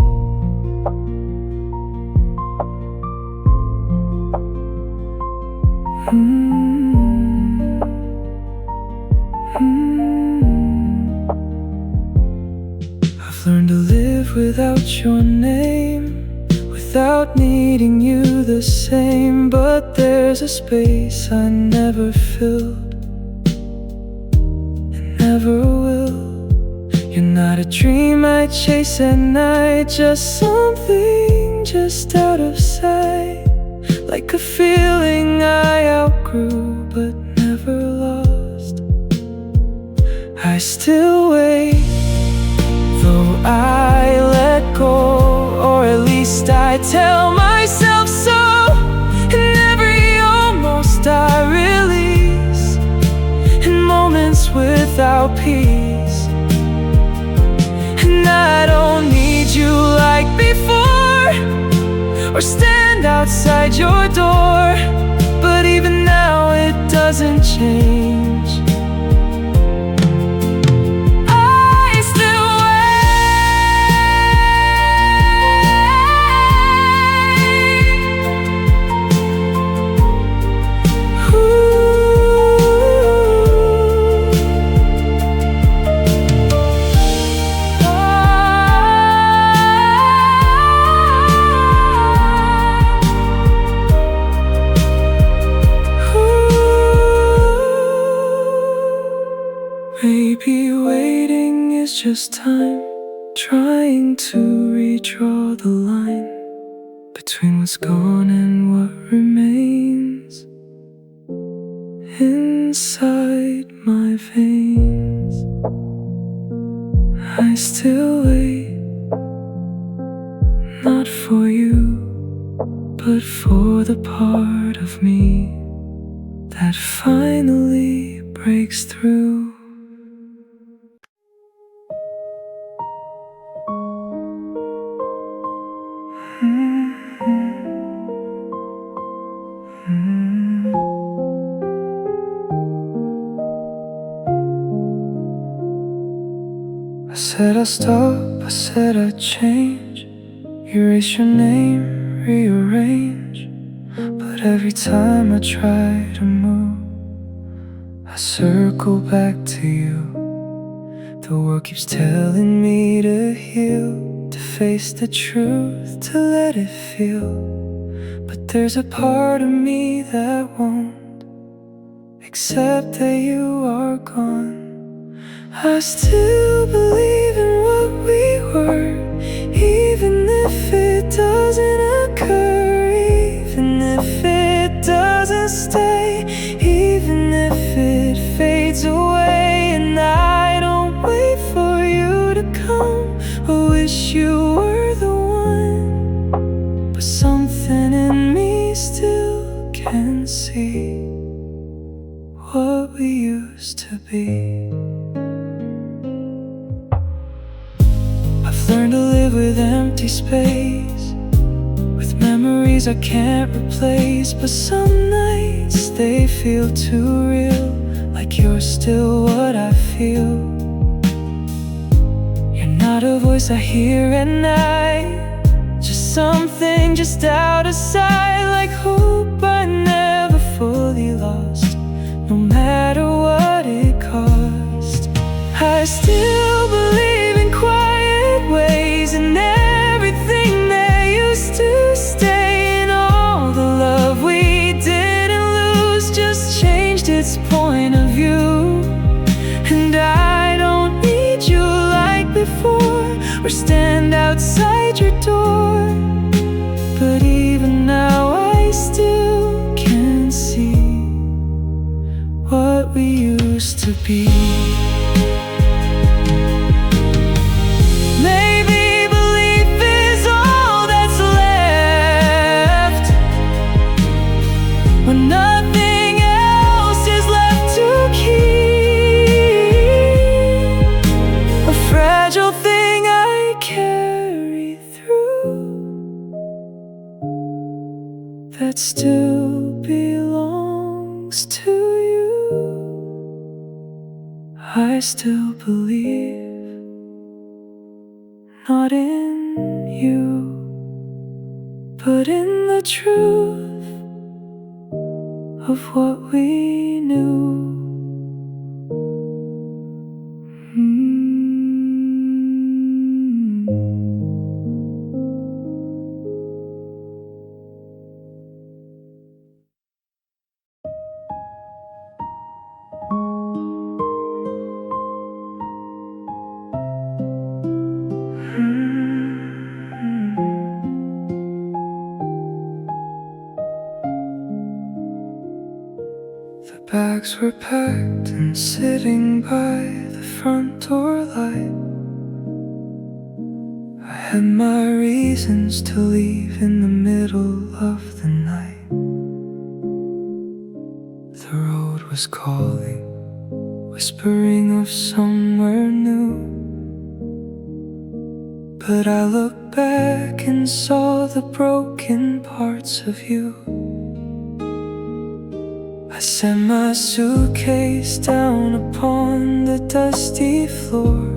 I've learned to live without your name, without needing you the same. But there's a space I never filled and never will. You're not a dream I chase at night, just something just out of sight, like a feeling I outgrew but never lost. I still wait, though I let go, or at least I tell myself so. And every almost I release in moments without peace. And I don't need you like before, or stand outside your door, but even now it doesn't change. I still maybe waiting is just time, trying to redraw the line between what's gone and what remains inside my veins. I still wait, not for you, but for the part of me that finally breaks through. I said I'd stop, I said I'd change, erase your name, rearrange. But every time I try to move, I circle back to you. The world keeps telling me to heal, to face the truth, to let it feel. But there's a part of me that won't accept that you are gone. I still believe in what we were, even if it doesn't occur, even if it doesn't stay, even if it fades away. And I don't wait for you to come, I wish you were the one, but some used to be. I've learned to live with empty space, with memories I can't replace. But some nights they feel too real, like you're still what I feel. You're not a voice I hear at night, just something just out of sight, like hope I never fully lost, no matter what it cost. I still believe in quiet ways, and everything that used to stay, and all the love we didn't lose just changed its point of view. And I don't need you like before, or stand outside your door, but even now I still can't see what we used to be. Maybe belief is all that's left, when nothing else is left to keep. A fragile thing I carry through, that still belongs to you. I still believe, not in you, but in the truth of what we knew. The bags were packed and sitting by the front door light. I had my reasons to leave in the middle of the night. The road was calling, whispering of somewhere new. But I looked back and saw the broken parts of you. I set my suitcase down upon the dusty floor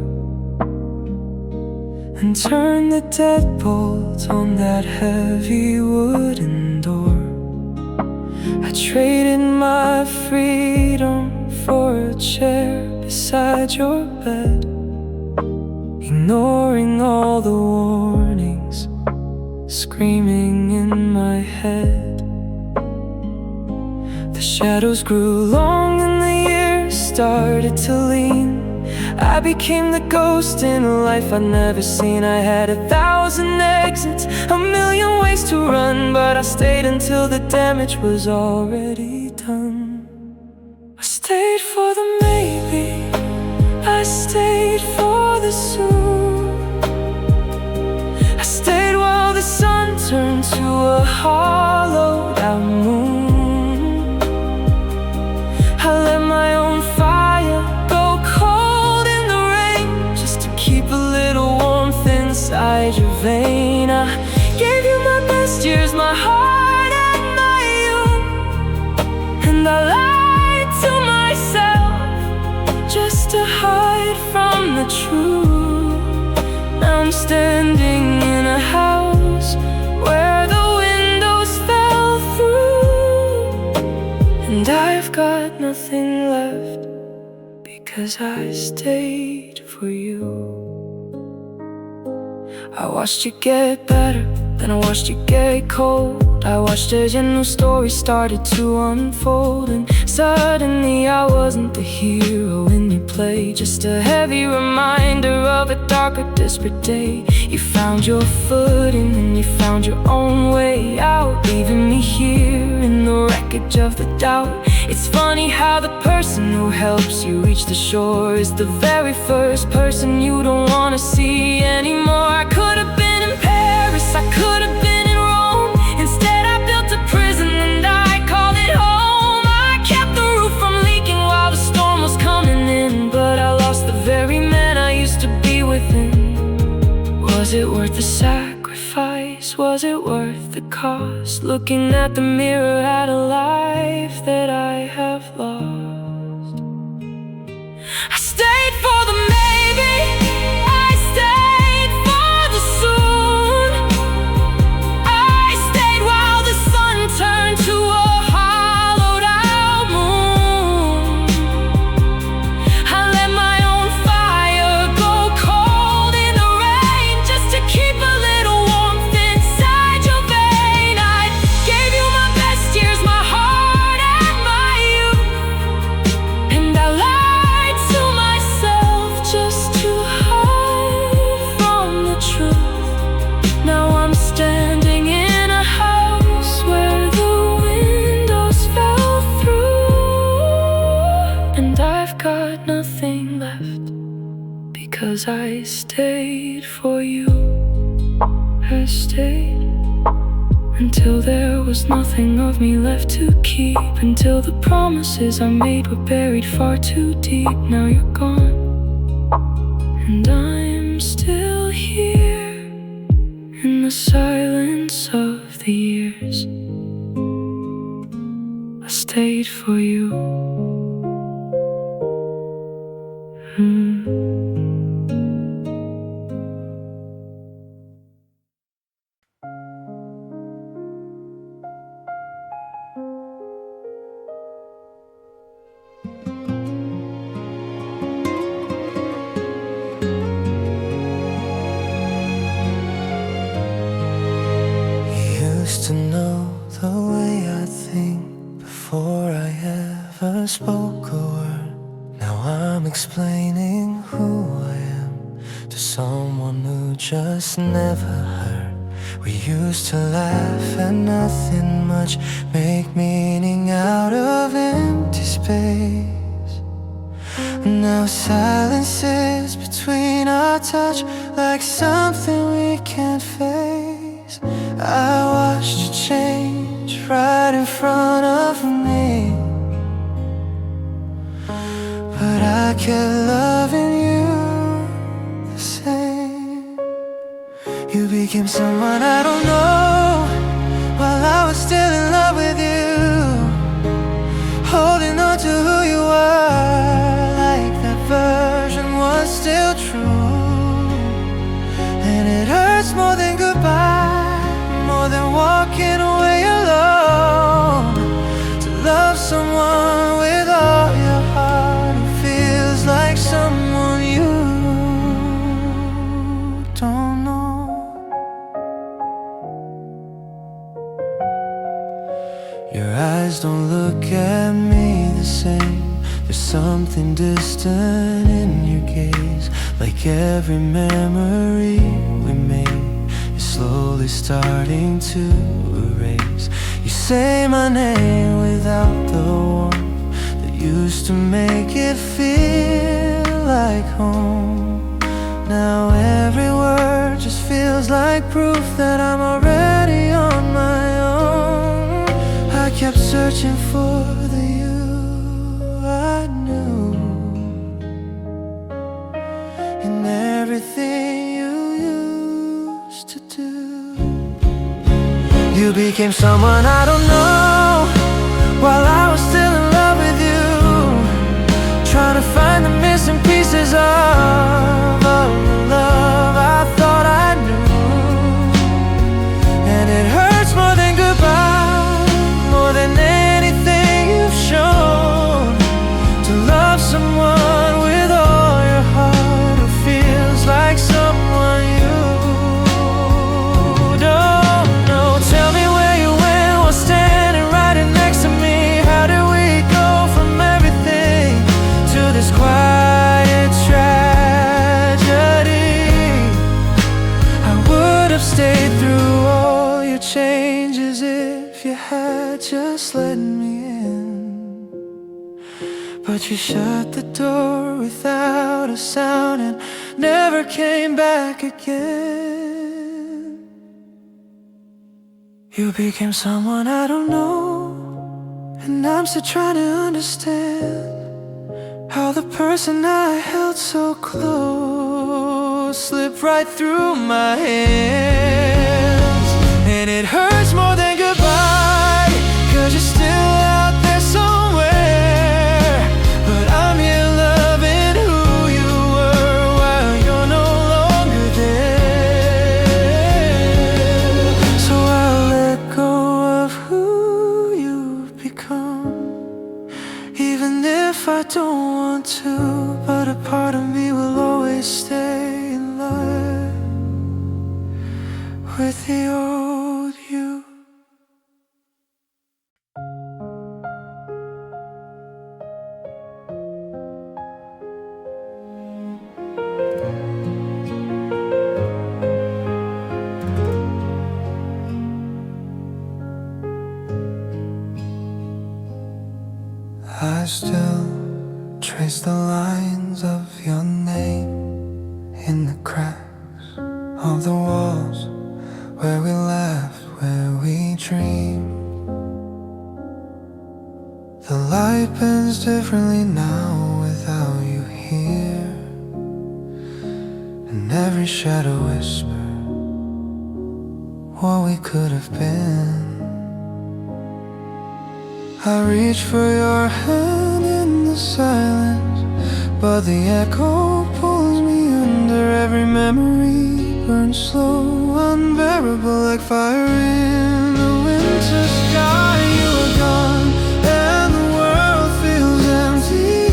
and turned the deadbolt on that heavy wooden door. I traded my freedom for a chair beside your bed, ignoring all the warnings screaming in my head. The shadows grew long and the years started to lean. I became the ghost in a life I'd never seen. I had 1,000 exits, a million ways to run, but I stayed until the damage was already done. I stayed for the maybe, I stayed for the soon. I stayed while the sun turned to a hollowed out moon. I let my own fire go cold in the rain, just to keep a little warmth inside your vein. I gave you my best years, my heart and my youth, and I lied to myself just to hide from the truth. Now I'm standing in a house where the windows fell through, and I've got nothing left because I stayed for you. I watched you get better, then I watched you get cold. I watched as your new story started to unfold, and suddenly I wasn't the hero in your play, just a heavy reminder of a darker, desperate day. You found your footing and you found your own way out, leaving me here in the wreckage of the doubt. It's funny how the person who helps you reach the shore is the very first person you don't want to see anymore. I could have been in Paris, I could have been in Rome. Instead I built a prison and I called it home. I kept the roof from leaking while the storm Was it worth the sacrifice? Was it worth the cost? Looking at the mirror at a life that I have lost. I stayed for the maybe, I stayed for the soon. I stayed while the sun turned to a hollowed out moon. I let my own fire go cold in the rain, just to keep a little warmth inside your vein. I gave you my best years, my heart and my youth, and I lied to myself just to hide from the truth. Now I'm standing in a house where the windows fell through, and I've got nothing left because I stayed for you. I stayed until there was nothing of me left to keep, until the promises I made were buried far too deep. Now you're gone, and I'm still here in the silence of the years. I stayed for you. Used to know the way I think before I ever spoke a word. Now I'm explaining who I am to someone who just never heard. We used to laugh at nothing much, make meaning out of empty space. Now silence is between our touch, like something we can't face. I watched you change right in front of me, but I kept loving you the same. You became someone I don't know while I was still in love with you, holding on to who you were, like that version was still true. And it hurts more than goodbye, more than walking away alone, to love someone with all your heart who feels like someone you don't know. Your eyes don't look at me the same. There's something distant in your gaze, like every memory we made is slowly starting to erase. You say my name without the warmth that used to make it feel like home. Now every word just feels like proof that I'm already on my own. I kept searching for the you I knew in everything you used to do. You became someone I don't know while I was still in love with you, trying to find the missing pieces of all the love I thought I knew. And it hurts more than goodbye, more than anything you've shown, to love someone with all your heart who feels like someone you don't know. Tell me where you went while standing right next to me. How did we go from everything to this quiet tragedy? I would have stayed through all your changes if you had just let me in, but you shut the door without a sound and never came back again. You became someone I don't know, and I'm still trying to understand how the person I held so close slip right through my hands. And it hurts more than goodbye, 'cause you're still out there somewhere. But I'm here loving who you were while you're no longer there. So I'll let go of who you've become, even if I don't want to. But a part of me will always stay in line with the old you. I still trace the lines of your name in the cracks of the walls, where we laughed, where we dreamed. The light bends differently now without you here, and every shadow whisper what we could have been. I reach for your hand in the silence, but the echo pulls me under. Every memory burns slow, unbearable like fire in the winter sky. You are gone and the world feels empty.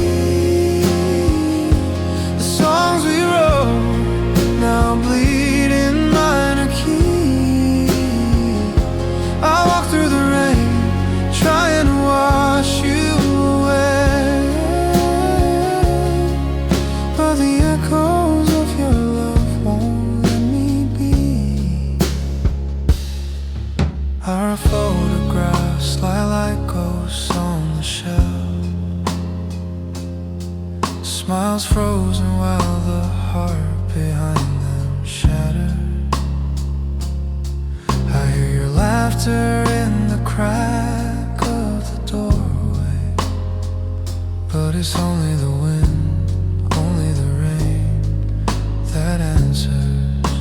The songs we wrote now bleed in minor key. I walk through the rain, trying to wash you away, but the echoes of your love won't let me be. Our photographs lie like ghosts on the shelf, smiles frozen while the heart behind them shattered. I hear your laughter in the crack of the doorway, but it's only the wind, only the rain that answers.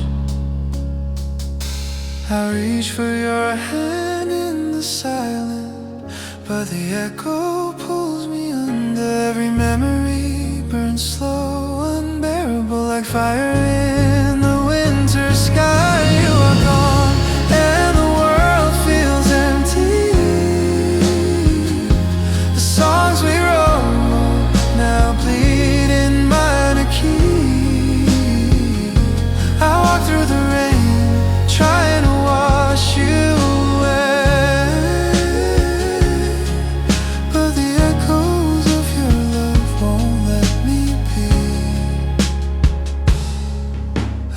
I reach for your hand in the silence, but the echo pulls me under. Every memory burns slow, unbearable like fire in the winter sky. You are gone and the world feels empty. The songs we wrote now bleed in minor key. I walk through the rain, trying to wash you away, but the echoes of your love won't let me be.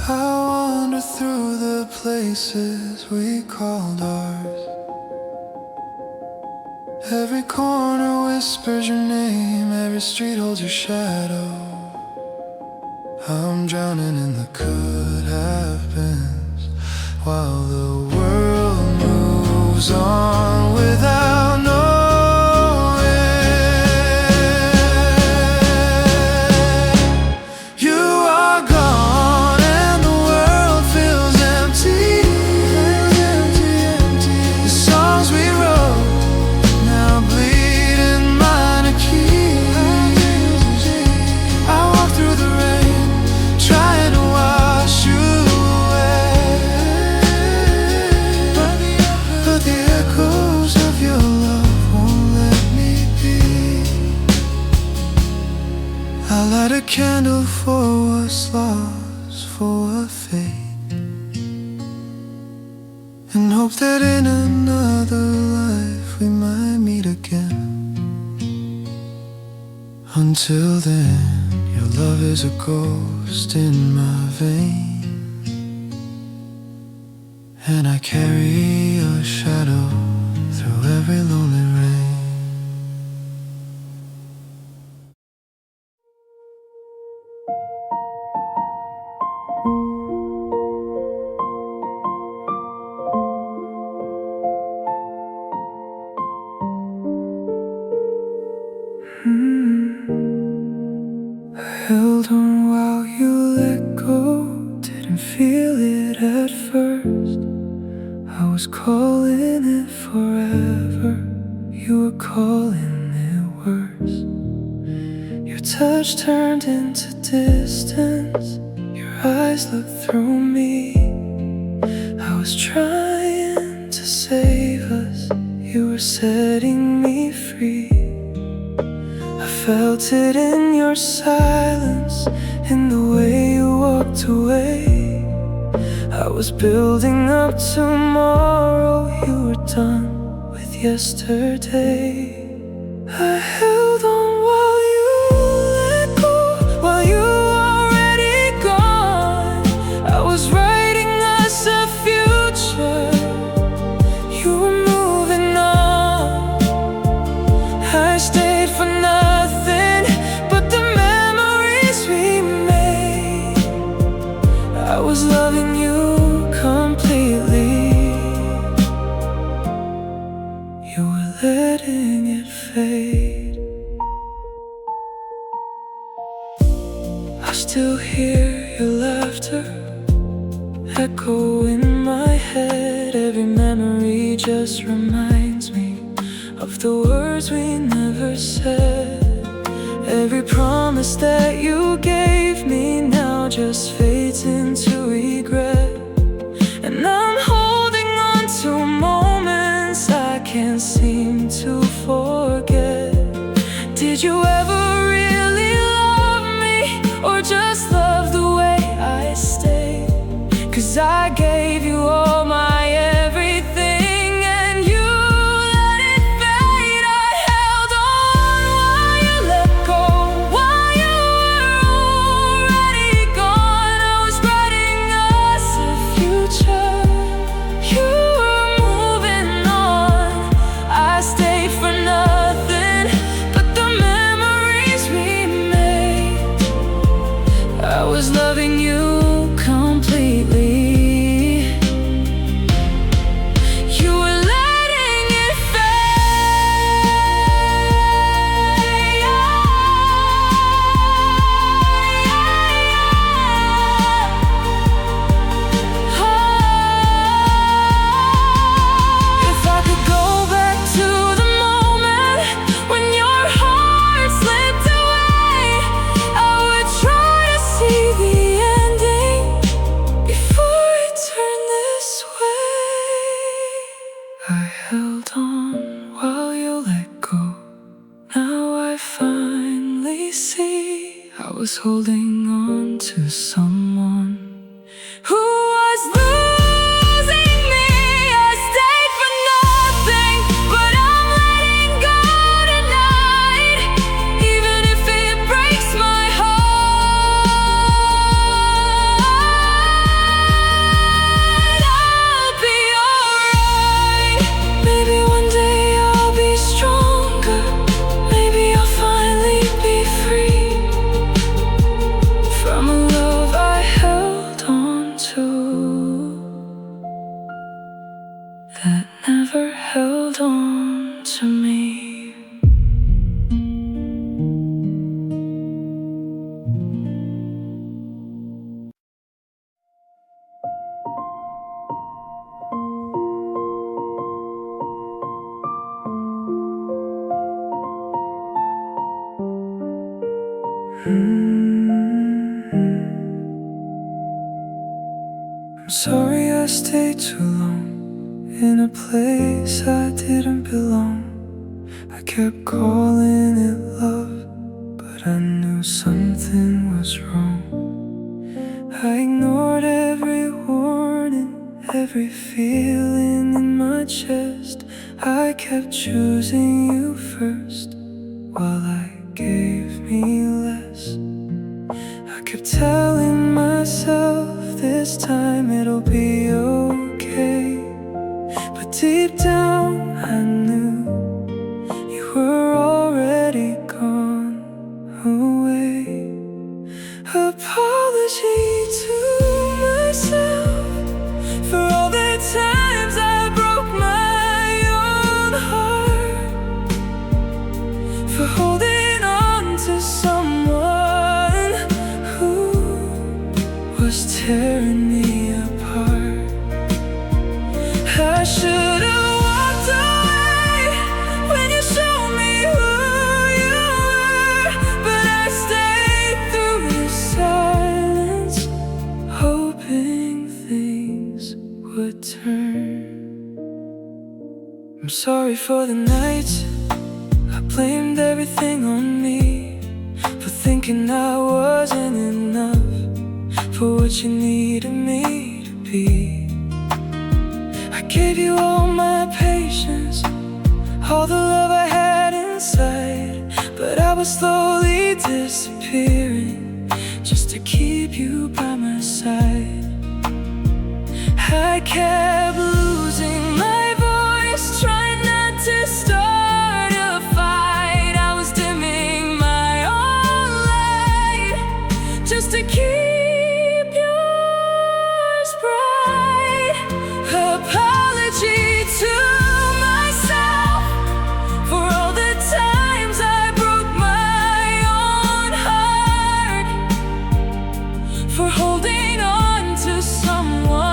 I wander through the places we called ours. Every corner whispers your name, every street holds your shadow. I'm drowning in the could have beens, while the world moves on without knowing. You are gone and the world feels empty. The songs we wrote now bleed in minor key. I walk through the rain, trying to wash you away, but the echoes of your love won't let me be. I light a candle for what's lost, for what fade, and hope that in another life we might meet again. Until then, your love is a ghost in my vein, and I carry your shadow through every lonely rain. I held on while you let go. feel it at first. I was calling it forever, you were calling it worse. Your touch turned into distance, your eyes looked through me. I was trying to save us, you were setting me free. I felt it in your silence, in the way you walked away. I was building up tomorrow, you were done with yesterday. I held on while you let go, while you were already gone. I was writing us a future, you were moving on. I stayed for nothing but the memories we made. I was loving you completely, you were letting it fade. I still hear your laughter echo in my head. Every memory just reminds me of the words we never said. Every promise that you gave me now just fades into regret. And I'm holding on to moments I can't seem to forget. Did you ever really love me, or just love the way I stayed? 'Cause I gave you all my everything, and you let it fade. I held on while you let go, while you were already gone. I was writing us a future, you were moving on. I stayed for nothing but the memories we made. I was loving you completely, you were letting it fade. If I could go back to the moment when your heart slipped away, I would try to see the ending before it turned this way. I held on while you let go. Now I finally see I was holding on to someone who was losing me. I stayed for nothing, but I'm letting go tonight. Even if it breaks my heart, I'll be alright. Maybe one day I'll be stronger, maybe I'll finally be free from a love I held on to that never held on to me. I'm sorry I stayed too long in a place I didn't belong. I kept calling it love, but I knew something was wrong. I ignored every warning, every feeling in my chest. I kept choosing you first, while I gave me less. I kept telling myself this time it'll be okay, but deep down I knew you were already gone away. Apology to myself for all the times I broke my own heart, for holding on to someone who was tearing me sorry for the nights I blamed everything on me, for thinking I wasn't enough for what you needed me to be. I gave you all my patience, all the love I had inside, but I was slowly disappearing just to keep you by my side. I kept losing my voice, trying not to start a fight. I was dimming my own light just to keep yours bright. Apology to myself for all the times I broke my own heart, for holding on to someone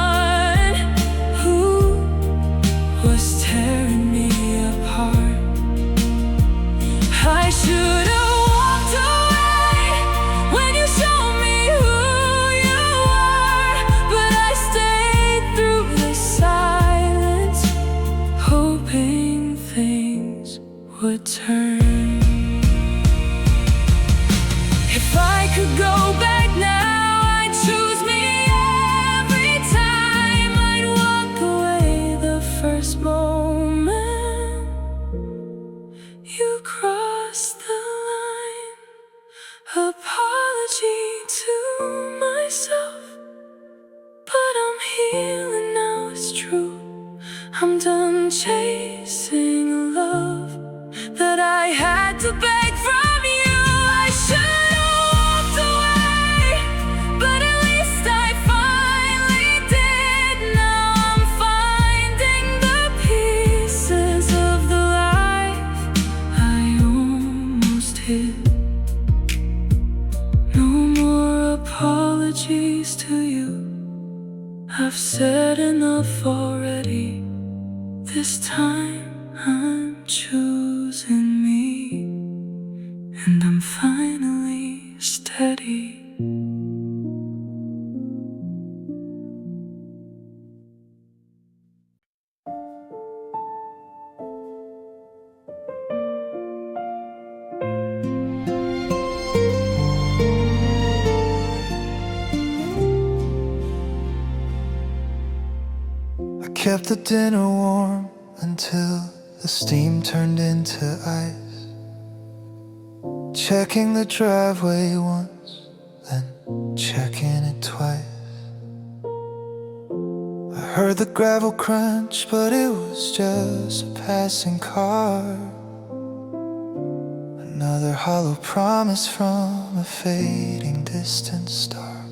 was tearing me apart. I should have walked away when you showed me who you were, but I stayed through the silence, hoping things would turn. If I could go back now, I'd choose me every time. I'd walk away the first moment you crossed the line. Apology to myself, but I'm healing now, it's true. I'm done chasing a love that I had to beg from you. I should have walked away, but at least I finally did. Now I'm finding the pieces of the life I almost hid. No more apologies to you, I've said enough already. This time I'm choosing me, and I'm finally steady. I kept the dinner warm until the steam turned into ice, checking the driveway once, then checking it twice. I heard the gravel crunch, but it was just a passing car. Another hollow promise from a fading distant star.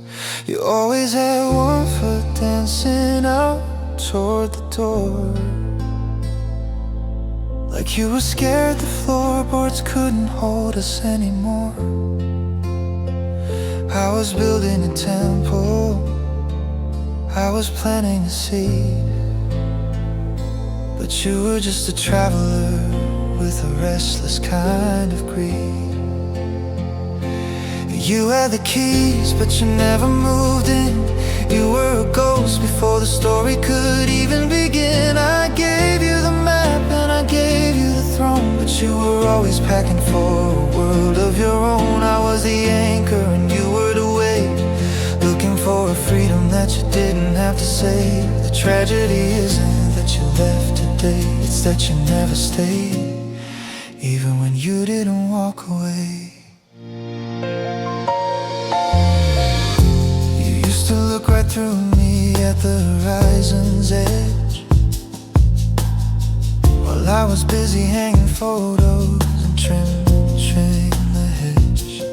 You always had one foot dancing out toward the door, like you were scared the floorboards couldn't hold us anymore. I was building a temple, I was planting a seed, but you were just a traveler with a restless kind of greed. You had the keys, but you never moved in. You were a ghost before the story could even begin. I gave you the map and I gave you the throne, but you were always packing for a world of your own. I was the anchor and you were the wave, looking for a freedom that you didn't have to save. The tragedy isn't that you left today, it's that you never stayed, even when you didn't walk away. To look right through me at the horizon's edge, while I was busy hanging photos and trimming the hedge.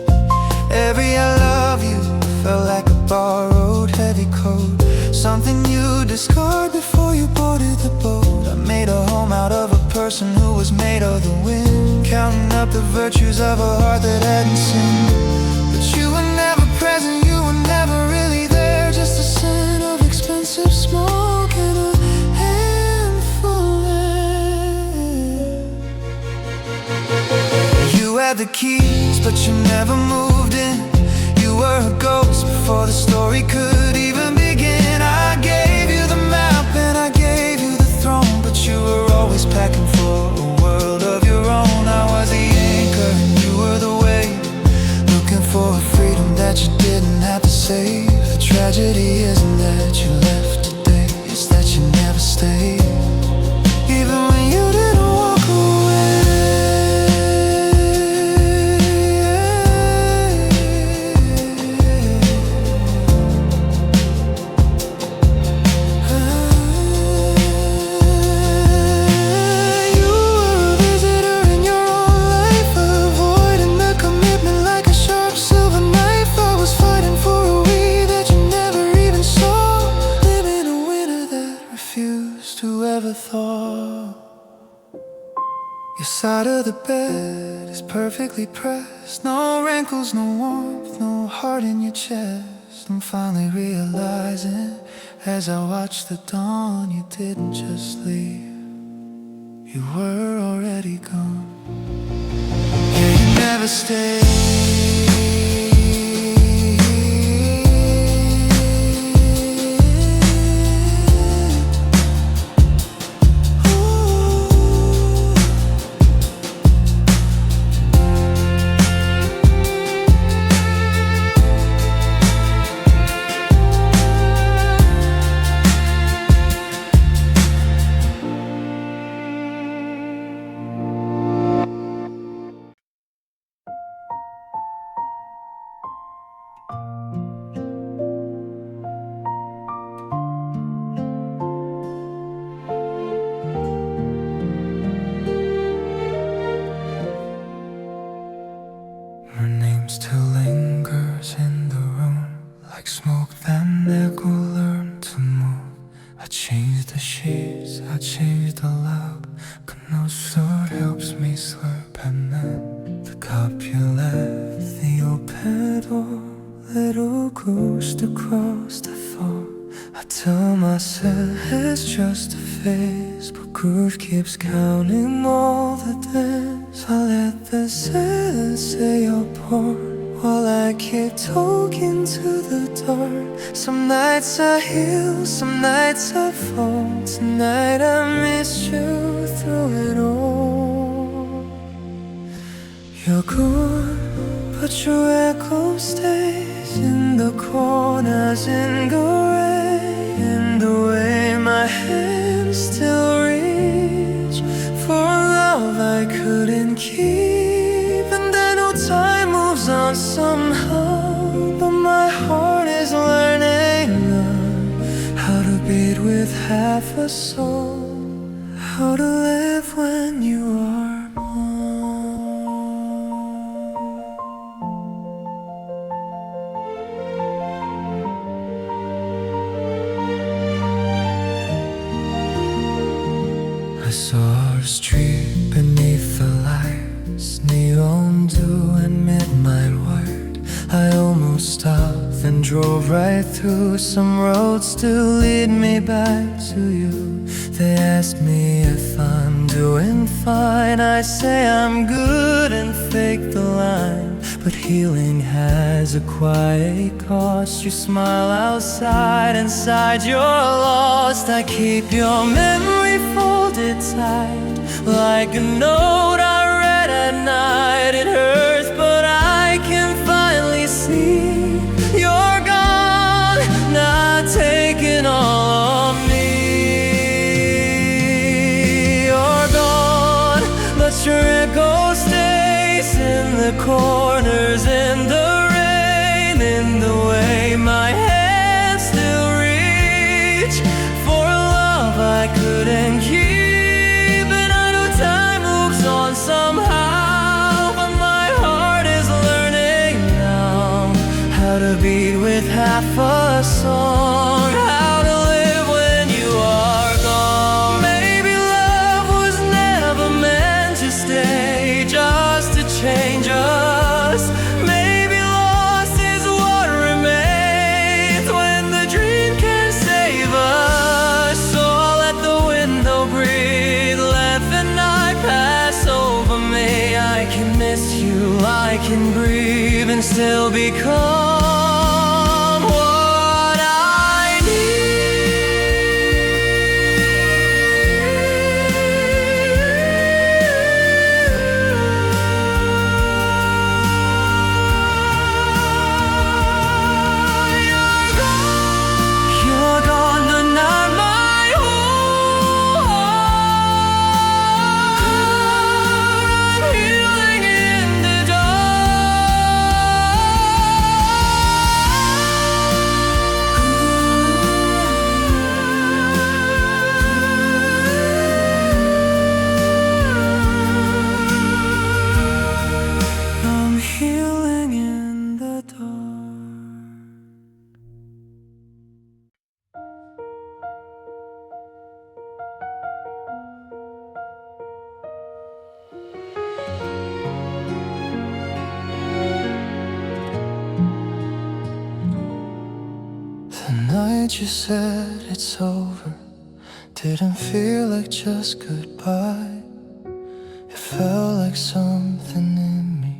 Every I love you felt like a borrowed heavy coat, something you discard before you boarded the boat. I made a home out of a person who was made of the wind, counting up the virtues of a heart that hadn't sinned. But you were never present, you were never really there, just a scent of expensive smoke and a handful of air. You had the keys, but you never moved in. You were a ghost before the story could even begin. I gave you the map and I gave you the throne, but you were always packing that you didn't have to save. The tragedy isn't that you left today, it's that you never stayed, even when you didn't walk away. You were a visitor in your own life, avoiding the commitment like a sharp silver knife. I was fighting for a we that you never even saw, living a winter that refused to ever thaw. Your side of the bed is perfectly pressed, no wrinkles, no warmth, no heart in your chest. I'm finally realizing as I watch the dawn, you didn't just leave, you were already gone. Yeah, you never stayed. Her name still lingers in the room, like smoke that never learned to move. I changed the sheets, I changed the love, but no sword helps me slurp at night. The cup you left, the open door, little ghost across the floor. I tell myself it's just a phase, but grief keeps counting all the days. I let the silence say your part while I keep talking to the dark. Some nights I heal, some nights I fall. Tonight I miss you through it all. You're gone, but your echo stays in the corners, in the rain, in the way my hands still reach for a love I couldn't keep. And I know time moves on somehow, but my heart is learning now how to beat with half a soul, how to live when you are gone. I saw our street beneath the lights, neon dew and midnight white. I almost stopped and drove right through. Some roads still lead me back to you. They ask me if I'm doing fine. I say I'm good and fake the line, but healing has a quiet cost. You smile outside, inside you're lost. I keep your memory folded tight, like a note I read at night. It hurts, but I can finally see you're gone, not taking all of me. You're gone, but your echo stays in the corners, in the rain, in the way my hands still reach for a love I couldn't keep. And I know time moves on somehow, but my heart is learning now how to beat with half a song, how to live when you are gone. Maybe love was never meant to stay, just to change us. Maybe lost is what remains when the dream can't save us. So I'll let the window breathe, let the night pass over me. I can miss you, I can breathe and still become what I need. night you said it's over didn't feel like just goodbye. It felt like something in me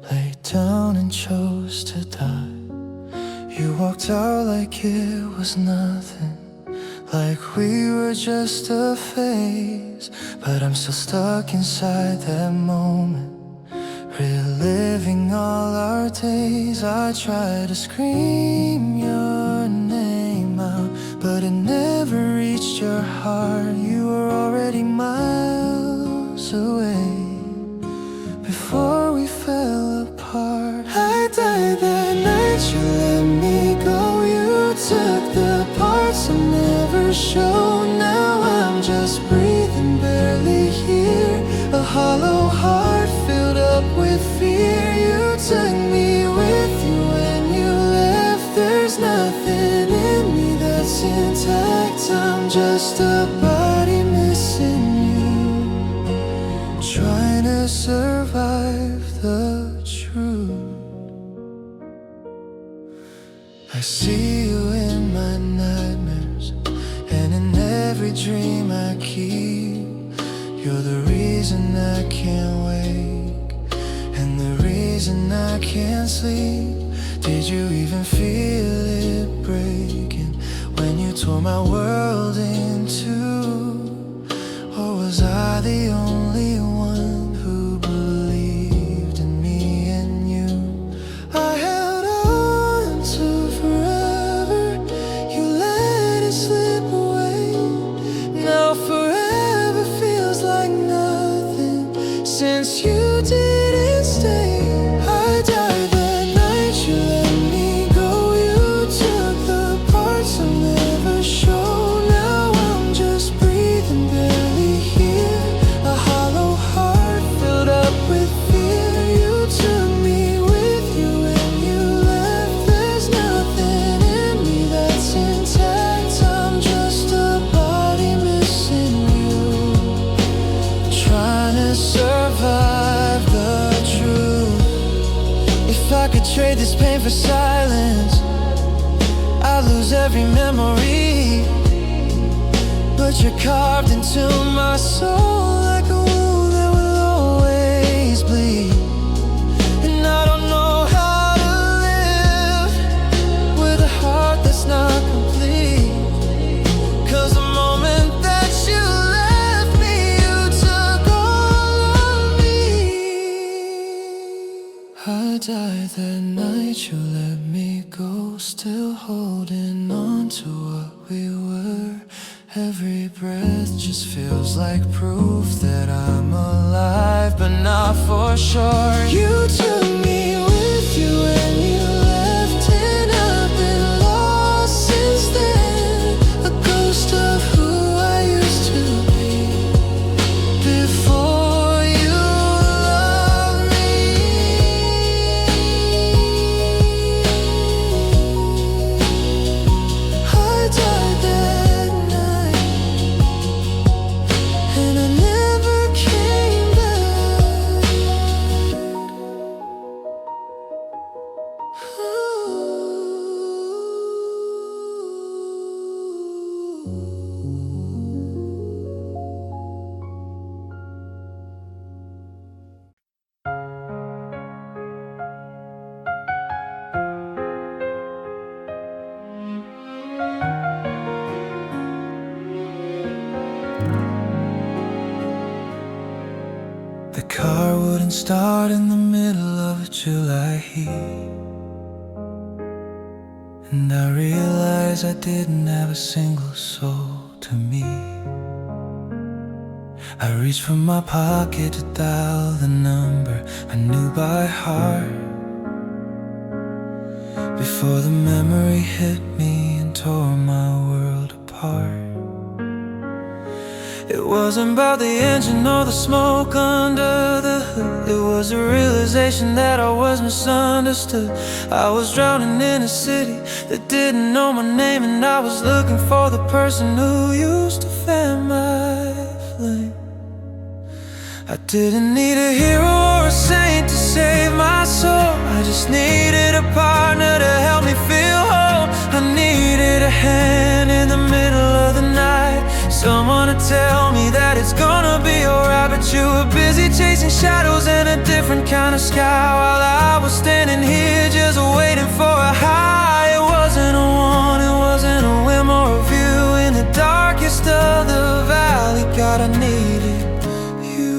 laid down and chose to die. You walked out like it was nothing, like we were just a phase. But I'm still stuck inside that moment, reliving all our days. I tried to scream your name out, but it never reached your heart. You were already miles away before we fell apart. I died that night you let me go. You took the parts I never showed. Now I'm just breathing, barely here, a hollow heart filled up with fear. You took me with you when you left. There's nothing in me that's intact. I'm just a body missing you, trying to survive the truth. I see you in my nightmares and in every dream I keep. You're the reason I can't wake and the reason I can't sleep. Did you even feel it breaking when you tore my world in two? Or was I the only one who believed in me and you? I held on to forever, you let it slip away. Now forever feels like nothing since you didn't stay. I died that night you let me go. You took the parts I never showed. Now I'm just breathing, barely here, a hollow heart filled up with fear. You took me with you when you left. There's nothing in me that's intact. I'm just a body missing you, trying to survive the truth. If I could trade this pain for silence, I'd lose every memory. But you're carved into my soul like a wound that will always bleed. And I don't know how to live with a heart that's not complete. 'Cause the moment that you left me, you took all of me. I died that night you let me go, still holding on to what we were. Every breath just feels like proof that I'm alive, but not for sure. You took me with you when you left, and I've been lost since then, a ghost of who I used to be before you loved me. I died that night and I never came back. The car wouldn't start in the middle of a July heat, and I realized I didn't have a single soul to meet. I reached for my pocket to dial the number I knew by heart, before the memory hit me and tore my world apart. It wasn't about the engine or the smoke under the hood. It was a realization that I was misunderstood. I was drowning in a city that didn't know my name, and I was looking for the person who used to fan my flame. I didn't need a hero or a saint to save my soul. I just needed a partner to help me feel whole. I needed a you were busy chasing shadows in a different kind of sky, while I was standing here just waiting for a high. It wasn't a want, it wasn't a whim or a view. In the darkest of the valley, God, I needed you.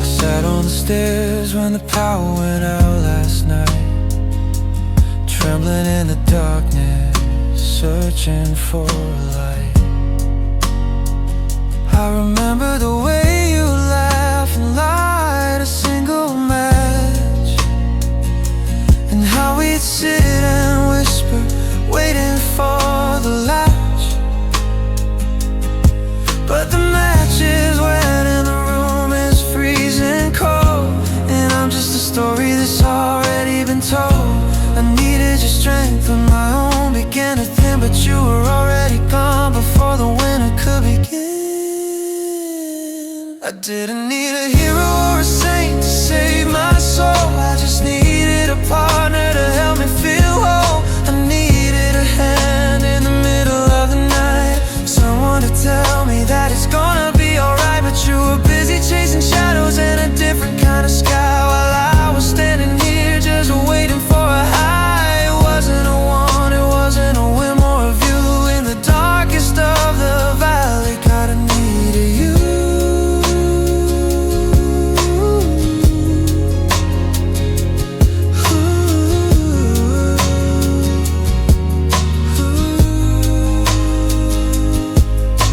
I sat on the stairs when the power went out last night, trembling in the darkness, searching for a light. I remember the way you laughed and light a single match, and how we'd sit and whisper, waiting for the latch. But the match is wet and the room is freezing cold, and I'm just a story that's already been told. I needed your strength when my own began to thin, but you were already gone before the winter could begin. I didn't need a hero or a saint to save my soul. I just needed a partner to help me feel whole. I needed a hand in the middle of the night, someone to tell me that it's gonna be alright. But you were busy chasing shadows in a different kind of sky, while I was standing here just waiting for a high. It wasn't a want, it wasn't a whim or a view. In the darkest of the valley, God, I needed you.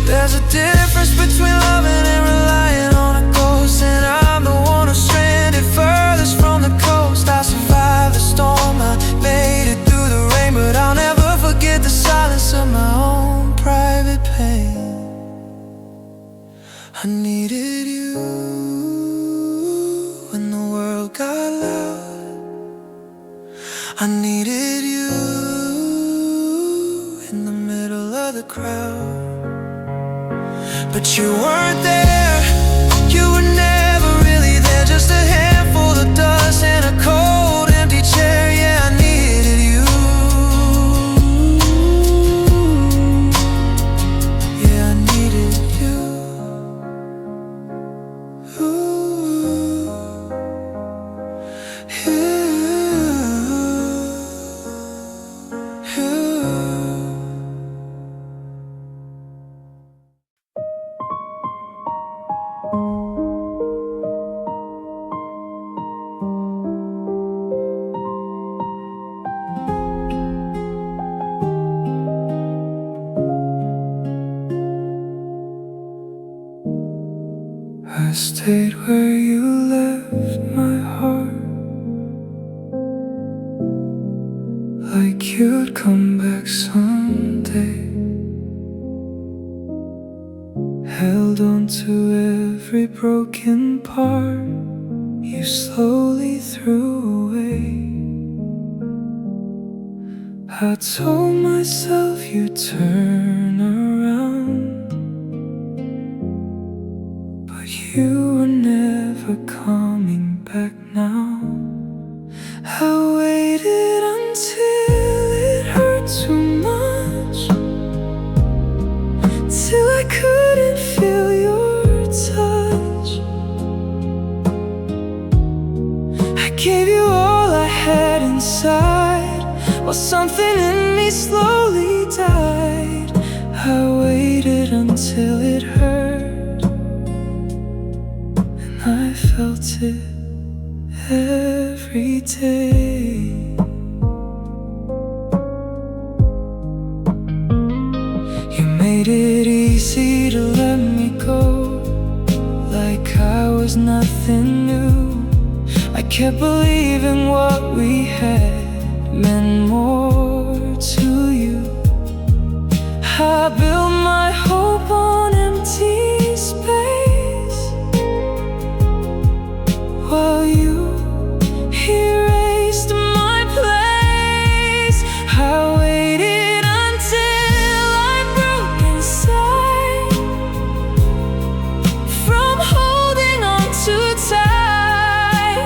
There's a difference between loving and relying on a ghost, and I'm the one who's stranded furthest from the coast. I survived the storm, I made it through the rain, but I'll never forget the silence of my own private pain. I needed you when the world got loud. I needed you in the middle of the crowd. But you weren't there, you were never really there. Just a handful of dust and a cold empty chair. Yeah, I needed you. Yeah, I needed you. I stayed where you left my heart, like you'd come back someday. Held on to every broken part you slowly threw away. I told myself you'd turn around, you were never coming back now. I waited until it hurt too much, till I couldn't feel your touch. I gave you all I had inside, while something in me slowly died. I waited until it hurt, I felt it every day. You made it easy to let me go, like I was nothing new. I kept believing what we had meant more to you. I built my hope on empty space, while you erased my place. I waited until I broke inside, from holding on too tight.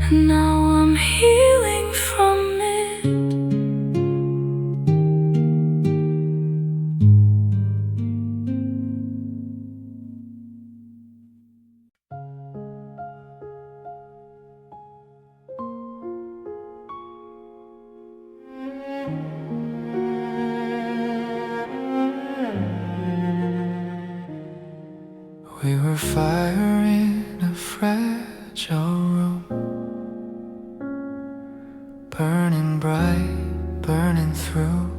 and now I'm healing from it. We were fire in a fragile room, burning bright, burning through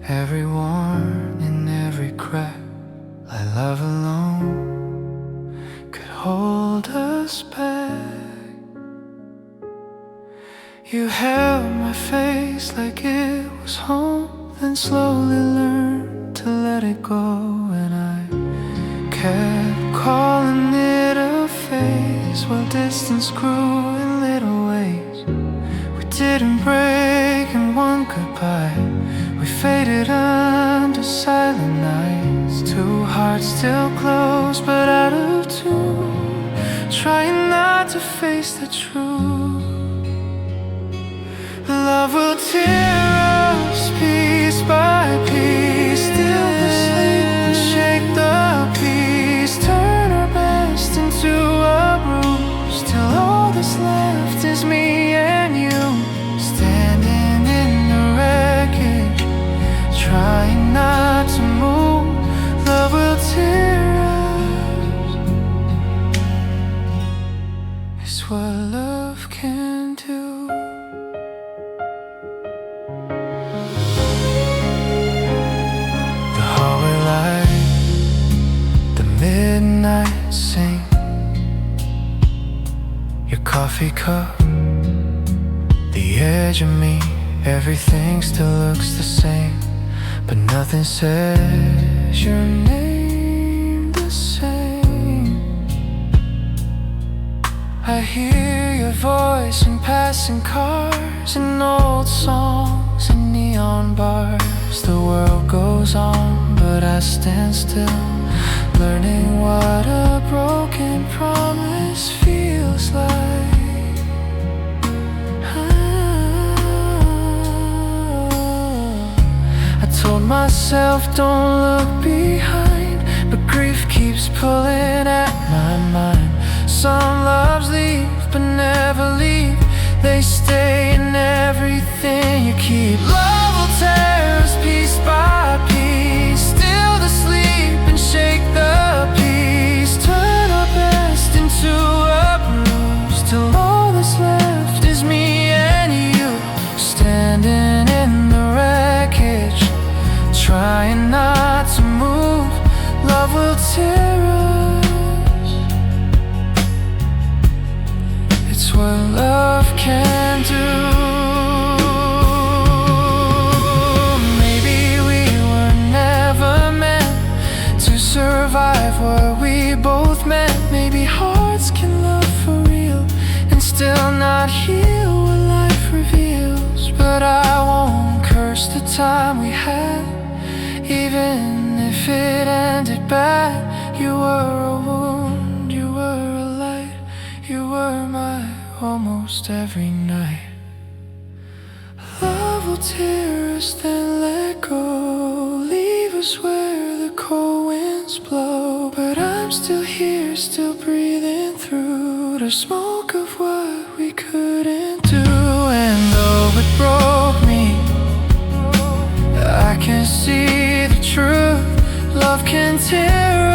every worn in every crack. Like love alone could hold us back. You held my face like it was home, then slowly learned to let it go. And I kept calling it a phase while distance grew in little ways. We didn't break in one goodbye, we faded under silent nights. Two hearts still close but out of tune, trying not to face the truth. Love will tear us piece by piece, steal the sleep and shake the peace, turn our best into a bruise, till all that's left is me and you, standing in the wreckage, trying not to move. Love will tear us, it's what love can do. Midnight sing, your coffee cup, the edge of me. Everything still looks the same, but nothing says your name the same. I hear your voice in passing cars, in old songs and neon bars. The world goes on, but I stand still, learning what a broken promise feels like. I told myself don't look behind, but grief keeps pulling at my mind. Some loves leave but never leave, they stay in everything you keep. Love will tear us piece by piece, steal the sleep and shake the peace, turn our best into a bruise, till all that's left is me and you, standing in the wreckage, trying not to move. Love will tear us, it's what love can do. Survive what we both meant. Maybe hearts can love for real and still not heal what life reveals. But I won't curse the time we had, even if it ended bad. You were a wound, you were a light, you were my almost every night. Love will tear us then let go, leave us where the cold winds blow. But I'm still here, still breathing through the smoke of what we couldn't do. And though it broke me, I can see the truth. Love can tear